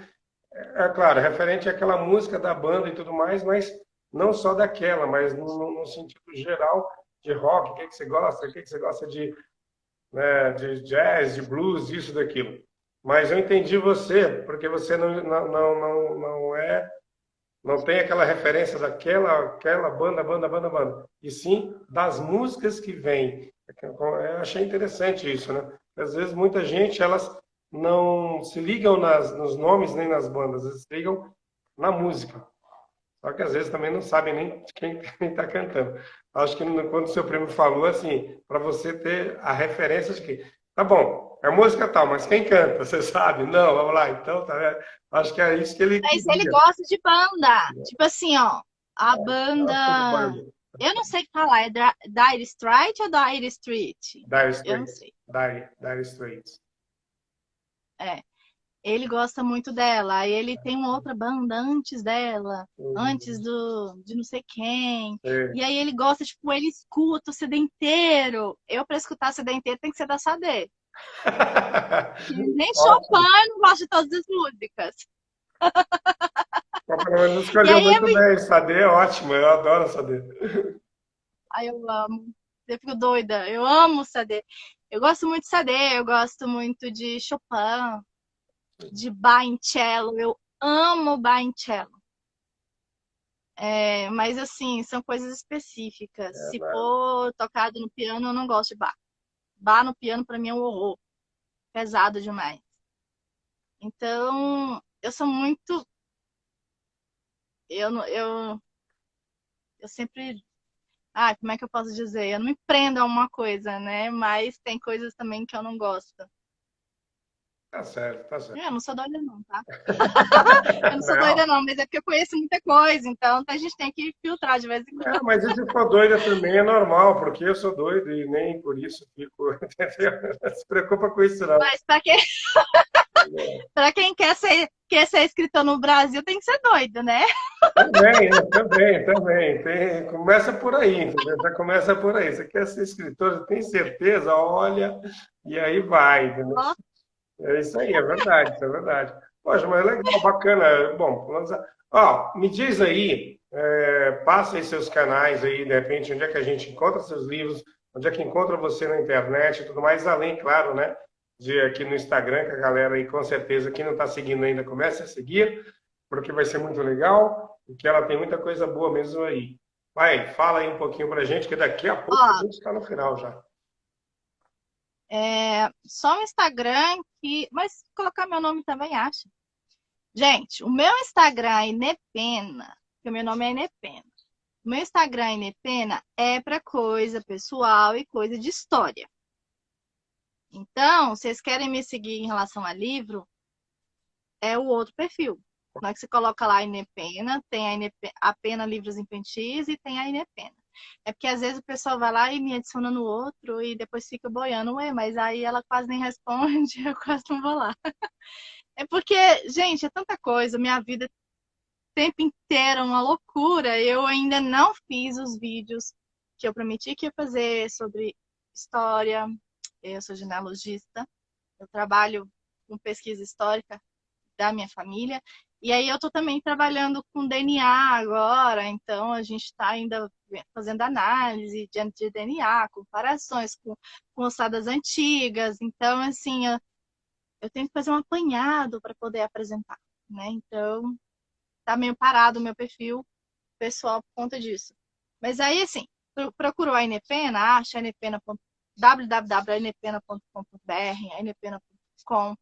é claro, referente àquela música da banda e tudo mais, mas não só daquela, mas no sentido geral de rock, o que você gosta de jazz, de blues, isso, daquilo. Mas eu entendi você, porque você não tem aquela referência aquela banda. E sim das músicas que vêm. Eu achei interessante isso, né? Às vezes muita gente, elas não se ligam nos nomes nem nas bandas, eles se ligam na música. Só que às vezes também não sabem nem de quem está cantando. Acho que quando o seu primo falou assim, para você ter a referência de que, tá bom, é música tal, mas quem canta? Você sabe? Não, vamos lá. Então, tá vendo? Acho que é isso que ele Mas ele queria. gosta de banda. Tipo assim, ó, a Gosto de banda banda. Eu não sei falar, é Dire Straits ou Dire Street? Dire Eu não Straits. sei. Dire Straits. É. Ele gosta muito dela. Aí ele tem uma outra banda antes dela, antes Uhum. de não sei quem. É. E aí ele gosta, tipo, ele escuta o CD inteiro. Eu, pra escutar o CD inteiro, tem que ser da Sade. E nem Ótimo. Chopin eu não gosto de todas as músicas. Bom, pelo menos E escolheu aí muito bem. Sade é ótimo, eu adoro Sade. aí eu amo. Eu fico doida. Eu amo Sade. Eu gosto muito de Sade, eu gosto muito de Chopin, de Bach em cello. Eu amo Bach em cello. É, mas assim, são coisas específicas. É, Se né? for tocado no piano, eu não gosto de bar. Bar no piano pra mim é um horror, pesado demais. Então, eu sou muito, eu não- eu sempre, como é que eu posso dizer? Eu não me prendo a uma coisa, né? Mas tem coisas também que eu não gosto. Tá certo, tá certo. Eu não sou doida não, tá? Eu não sou Não, doida não, mas é porque eu conheço muita coisa, então a gente tem que filtrar de vez em quando. não, mas e se for doida também é normal, porque eu sou doido e nem por isso fico, entendeu? Não se preocupa com isso, não. Mas para quem quer ser escritor no Brasil, tem que ser doido, né? Também. Começa por aí, entendeu? Já começa por aí. Você quer ser escritor, tem certeza? Olha, e aí vai, entendeu? É isso aí, é verdade, isso é verdade. Poxa, mas legal, bacana. Bom, ó, me diz aí, passa aí seus canais aí, de repente, onde é que a gente encontra seus livros, onde é que encontra você na internet e tudo mais, além, claro, né, de aqui no Instagram, que a galera aí, com certeza, quem não está seguindo ainda, comece a seguir, porque vai ser muito legal, porque ela tem muita coisa boa mesmo aí. Vai, fala aí um pouquinho pra gente, que daqui a pouco a Ó, gente está no final já. só o Instagram mas se colocar meu nome também acha. Gente, o meu Instagram é Inepena, porque o meu nome é Inepena. O meu Instagram Inepena é para coisa pessoal e coisa de história. Então, vocês querem me seguir em relação a livro, é o outro perfil. Não é que você coloca lá a Inepena, tem a Pena Livros Infantis e tem a Inepena. É porque às vezes o pessoal vai lá e me adiciona no outro e depois fica boiando, ué, mas aí ela quase nem responde, eu quase não vou lá. É porque, gente, é tanta coisa, minha vida o tempo inteiro é uma loucura. Eu ainda não fiz os vídeos que eu prometi que ia fazer sobre história. Eu sou genealogista, eu trabalho com pesquisa histórica da minha família. E aí eu estou também trabalhando com DNA agora, então a gente está ainda fazendo análise de DNA, comparações com ossadas antigas. Então, assim, eu tenho que fazer um apanhado para poder apresentar, né? Então, tá meio parado o meu perfil pessoal por conta disso. Mas aí, assim, procurou a Inepena, acha a Inepena, www.inepena.com.br, a inepena.com,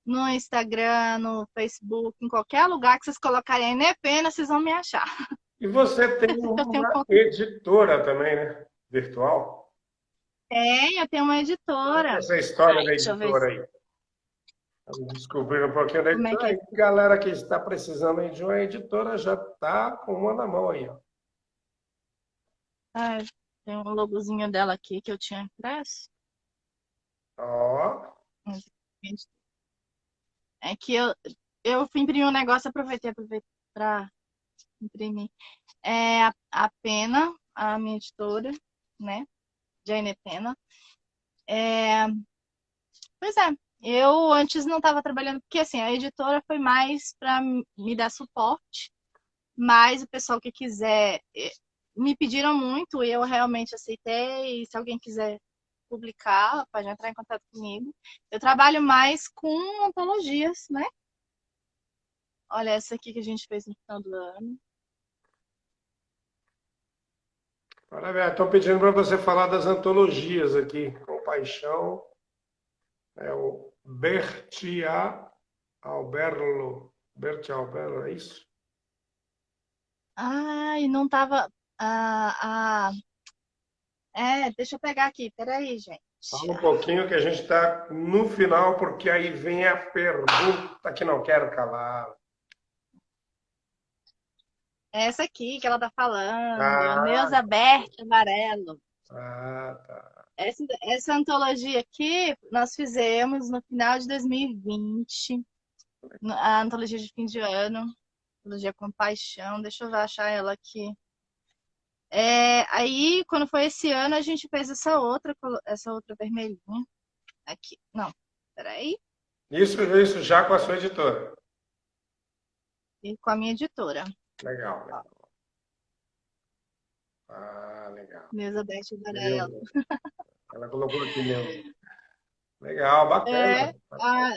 no Instagram, no Facebook, em qualquer lugar que vocês colocarem a Inepena, vocês vão me achar. E você tem Eu tenho uma conta. editora também, né? Virtual? Eu tenho uma Conta editora. essa história da Deixa eu ver editora aí. Vamos descobrir um pouquinho da como é que editora. é. Aí, galera que está precisando aí de uma editora já está com uma na mão aí, ó. Ah, tem um logozinho dela aqui que eu tinha impresso. Ó, É que eu fui imprimir um negócio, aproveitei para imprimir. É a Pena, a minha editora, né? Jane Pena. É, pois é, eu antes não estava trabalhando, porque assim, a editora foi mais para me dar suporte, mas o pessoal que quiser, me pediram muito e eu realmente aceitei. E se alguém quiser publicar, pode entrar em contato comigo. Eu trabalho mais com antologias, né? Olha essa aqui que a gente fez no final do ano. parabéns. Estão pedindo para você falar das antologias aqui. Compaixão, é o Bertia Alberlo. Bertia Alberlo, é isso? Ai, não tava. Deixa eu pegar aqui, peraí, gente. Fala um pouquinho que a gente está no final, porque aí vem a pergunta que não quero calar. É essa aqui que ela tá falando, a Ah, Neuza Berta Varelo. tá. Essa antologia aqui nós fizemos no final de 2020, a antologia de fim de ano, antologia Compaixão. Deixa eu ver, achar ela aqui. Aí, quando foi esse ano, a gente fez essa outra vermelhinha. Aqui, não, peraí. Isso já com a sua editora. E com a minha editora, Legal, legal. Ah, legal. Neuza Berta Varelo. Beleza. Ela colocou aqui mesmo. Legal, bacana. É, a,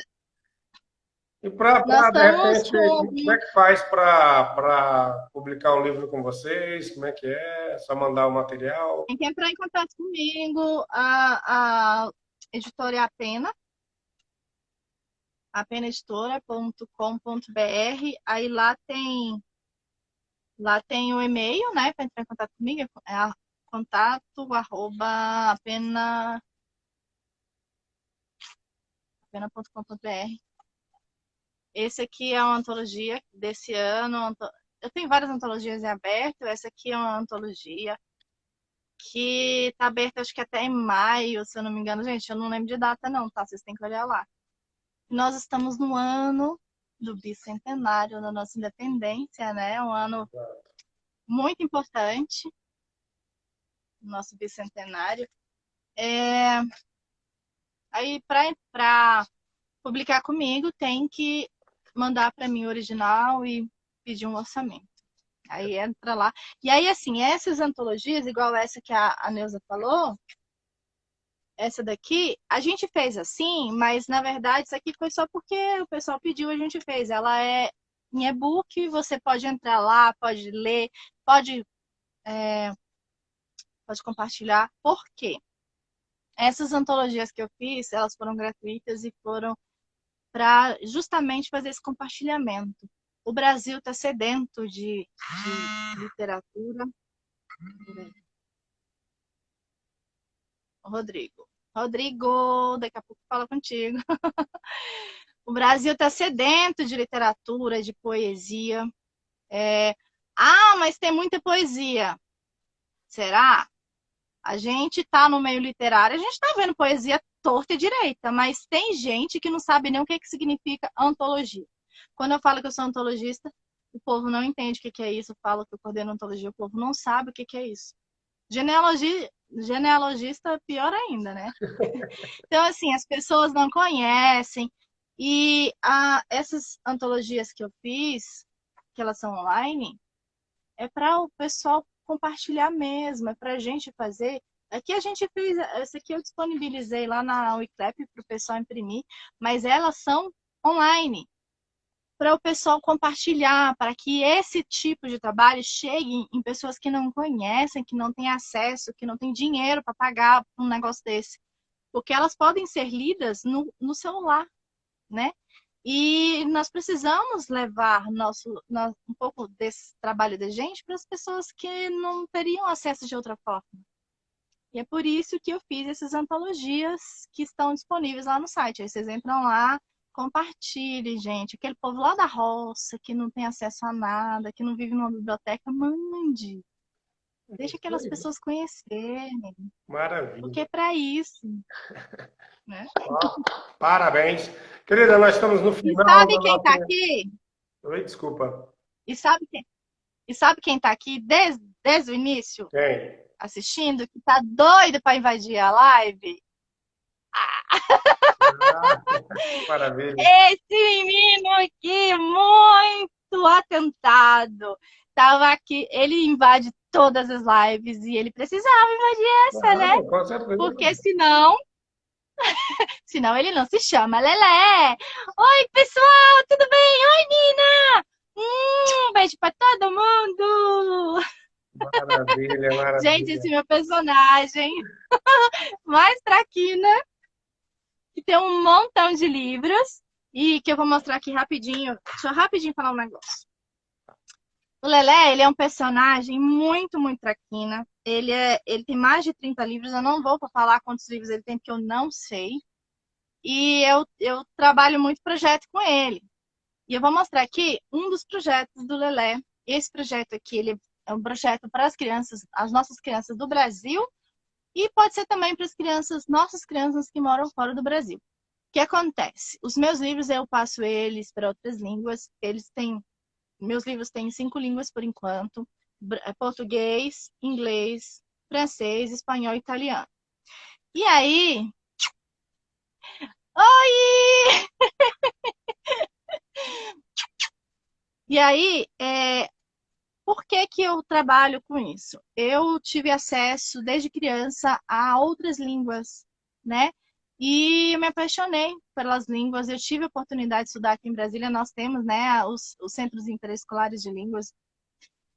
E para, nós de estamos repente, com. como é que faz para publicar um livro com vocês? Como é que é? É só mandar o material? Tem que entrar em contato comigo, a editora é a Pena, apenaeditora.com.br. Aí lá tem o e-mail, né, para entrar em contato comigo, é contato arroba apena.com.br. Esse aqui é uma antologia desse ano. Eu tenho várias antologias em aberto. Essa aqui é uma antologia que está aberta, acho que até em maio, se eu não me engano. Gente, eu não lembro de data não, tá? Vocês têm que olhar lá. Nós estamos no ano do bicentenário da nossa independência, né? Um ano muito importante, nosso bicentenário. Aí, para publicar comigo, tem que mandar para mim o original e pedir um orçamento. Aí entra lá. E aí, assim, essas antologias, igual essa que a Neuza falou, essa daqui, a gente fez assim, mas na verdade isso aqui foi só porque o pessoal pediu, a gente fez. Ela é em e-book, você pode entrar lá, pode ler, pode, pode compartilhar. Por quê? Essas antologias que eu fiz, elas foram gratuitas e foram para justamente fazer esse compartilhamento. O Brasil está sedento de literatura. Rodrigo. Rodrigo, daqui a pouco fala contigo. O Brasil está sedento de literatura, de poesia. Mas tem muita poesia. Será? A gente está no meio literário, a gente está vendo poesia torta e direita, mas tem gente que não sabe nem o que significa antologia. Quando eu falo que eu sou antologista, o povo não entende o que é isso. Eu falo que eu coordeno antologia, o povo não sabe o que é isso. Genealogista, pior ainda, né? Então, assim, as pessoas não conhecem. E essas antologias que eu fiz, que elas são online, é para o pessoal compartilhar mesmo, é para a gente fazer. Aqui a gente fez, essa aqui eu disponibilizei lá na Wiclap para o pessoal imprimir, mas elas são online, para o pessoal compartilhar, para que esse tipo de trabalho chegue em pessoas que não conhecem, que não têm acesso, que não têm dinheiro para pagar um negócio desse. Porque elas podem ser lidas no celular, né? E nós precisamos levar um pouco desse trabalho da gente para as pessoas que não teriam acesso de outra forma. E é por isso que eu fiz essas antologias que estão disponíveis lá no site. Aí vocês entram lá, compartilhem, gente. Aquele povo lá da roça, que não tem acesso a nada, que não vive numa biblioteca, mande. Deixa aquelas pessoas conhecerem. Porque Maravilha. é para isso, né? Ó, parabéns. Querida, nós estamos no E final sabe da quem está nossa. aqui? Oi, desculpa. E sabe quem, e sabe quem está aqui desde o início Quem? assistindo, que tá doido para invadir a live? Ah, maravilha. Esse menino aqui, muito atentado. Tava aqui, ele invade todas as lives e ele precisava invadir essa, né? Claro, com certeza. Porque senão ele não se chama Lelé. Oi, pessoal, tudo bem? Oi, Nina! Beijo para todo mundo! Maravilha, Gente, maravilha. esse meu personagem mais traquina, que tem um montão de livros e que eu vou mostrar aqui rapidinho. Deixa eu rapidinho falar um negócio. O Lelé, ele é um personagem muito, muito traquina. Ele tem mais de 30 livros. Eu não vou falar quantos livros ele tem, porque eu não sei. E eu trabalho muito projeto com ele. E eu vou mostrar aqui um dos projetos do Lelé. esse projeto aqui, ele é um projeto para as crianças, as nossas crianças do Brasil, e pode ser também para as crianças, nossas crianças que moram fora do Brasil. O que acontece? Os meus livros, eu passo eles para outras línguas. Meus livros têm 5 línguas por enquanto: português, inglês, francês, espanhol e italiano. E aí... Oi! E aí, por que que eu trabalho com isso? Eu tive acesso desde criança a outras línguas, né? E eu me apaixonei pelas línguas. Eu tive a oportunidade de estudar aqui em Brasília. Nós temos, né, os centros interescolares de línguas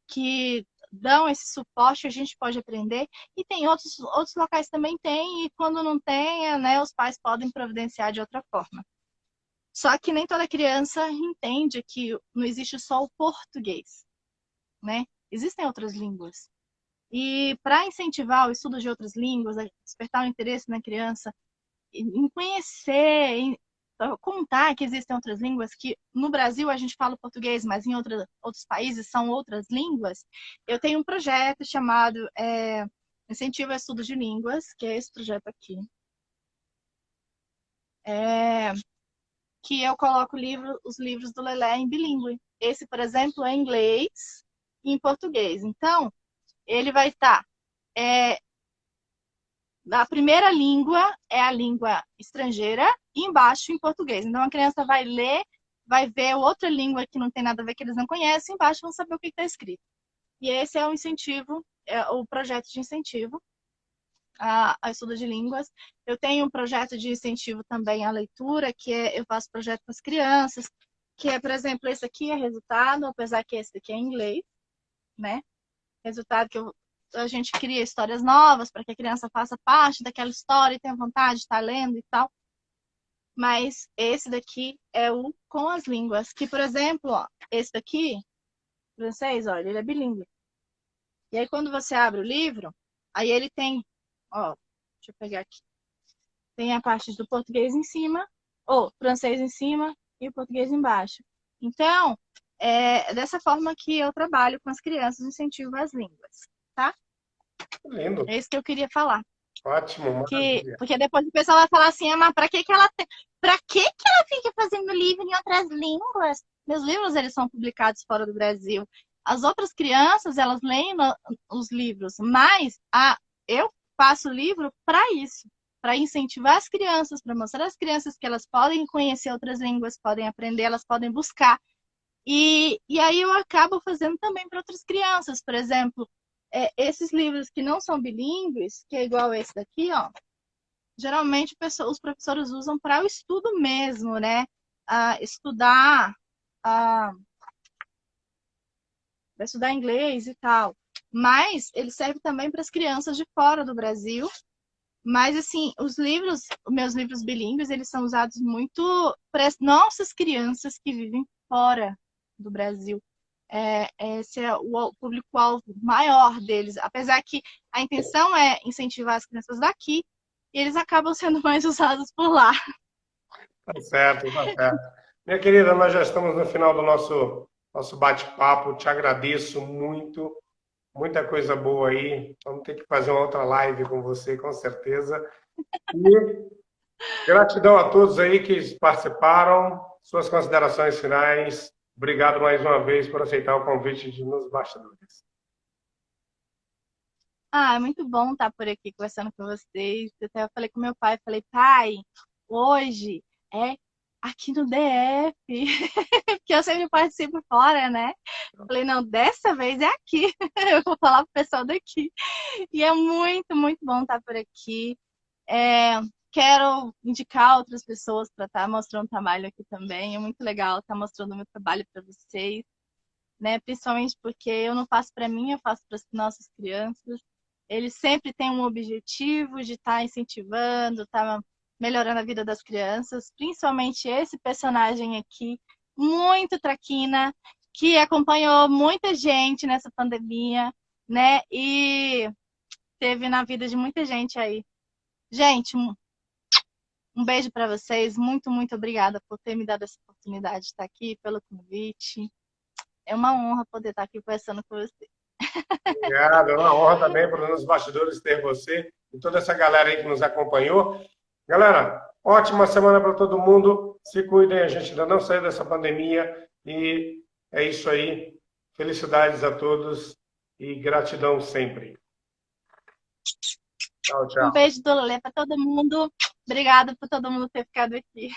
que dão esse suporte, a gente pode aprender. E tem outros locais também tem, e quando não tem, né, os pais podem providenciar de outra forma. Só que nem toda criança entende que não existe só o português, né? Existem outras línguas. E para incentivar o estudo de outras línguas, despertar o interesse na criança, em conhecer, em contar que existem outras línguas, que no Brasil a gente fala português, mas em outros países são outras línguas, eu tenho um projeto chamado Incentivo ao Estudo de Línguas, que é esse projeto aqui. Que eu coloco os livros do Lelé em bilíngue. Esse, por exemplo, é em inglês e em português. Então, ele vai estar... a primeira língua é a língua estrangeira e embaixo em português. Então, a criança vai ler, vai ver outra língua que não tem nada a ver, que eles não conhecem, embaixo vão saber o que está escrito. E esse é o incentivo, o projeto de incentivo a estudo de línguas. Eu tenho um projeto de incentivo também à leitura, que eu faço projeto com as crianças, que é, por exemplo, esse aqui é resultado, apesar que esse aqui é em inglês, né? Resultado que a gente cria histórias novas para que a criança faça parte daquela história e tenha vontade de estar lendo e tal. Mas esse daqui é o com as línguas, que, por exemplo, ó, esse daqui, francês, olha, ele é bilíngue. E aí, quando você abre o livro, aí ele tem, ó, deixa eu pegar aqui. Tem a parte do português em cima, ou francês em cima e o português embaixo. Então, é dessa forma que eu trabalho com as crianças, incentivo as línguas, tá? Lindo. É isso que eu queria falar. Ótimo, maravilha. Porque depois o pessoal vai falar assim, mas pra que que ela pra que que ela fica fazendo livro em outras línguas? Meus livros, eles são publicados fora do Brasil. As outras crianças, elas leem os livros, mas eu faço livro para isso, para incentivar as crianças, para mostrar às crianças que elas podem conhecer outras línguas, podem aprender, elas podem buscar. E aí eu acabo fazendo também para outras crianças, por exemplo, esses livros que não são bilíngues, que é igual esse daqui, ó, geralmente os professores usam para o estudo mesmo, né? Estudar, para estudar inglês e tal. Mas ele serve também para as crianças de fora do Brasil. Mas, assim, os meus livros bilíngues, eles são usados muito para as nossas crianças que vivem fora do Brasil. Esse é o público-alvo maior deles. Apesar que a intenção é incentivar as crianças daqui, eles acabam sendo mais usados por lá. Tá certo, tá certo. Minha querida, nós já estamos no final do nosso bate-papo. Te agradeço muito. Muita coisa boa aí. Vamos ter que fazer uma outra live com você, com certeza. E gratidão a todos aí que participaram. Suas considerações finais. Obrigado mais uma vez por aceitar o convite de Nos Bastidores. É muito bom estar por aqui conversando com vocês. Até eu falei com meu pai, falei, pai, hoje é aqui no DF, que eu sempre participo fora, né? Falei, não, dessa vez é aqui. Eu vou falar pro pessoal daqui. E é muito, muito bom estar por aqui. Quero indicar outras pessoas para estar mostrando trabalho aqui também. É muito legal estar mostrando o meu trabalho para vocês, né? Principalmente porque eu não faço para mim, eu faço para as nossas crianças. Eles sempre têm um objetivo de estar incentivando, estar melhorando a vida das crianças, principalmente esse personagem aqui, muito traquina, que acompanhou muita gente nessa pandemia, né? E teve na vida de muita gente aí. Gente, um beijo para vocês. Muito, muito obrigada por ter me dado essa oportunidade de estar aqui, pelo convite. É uma honra poder estar aqui conversando com você. Obrigado, é uma honra também para nos bastidores ter você e toda essa galera aí que nos acompanhou. Galera, ótima semana para todo mundo. Se cuidem, a gente ainda não saiu dessa pandemia e é isso aí. Felicidades a todos e gratidão sempre. Tchau, Um tchau. beijo do Lelê para todo mundo. Obrigada por todo mundo ter ficado aqui.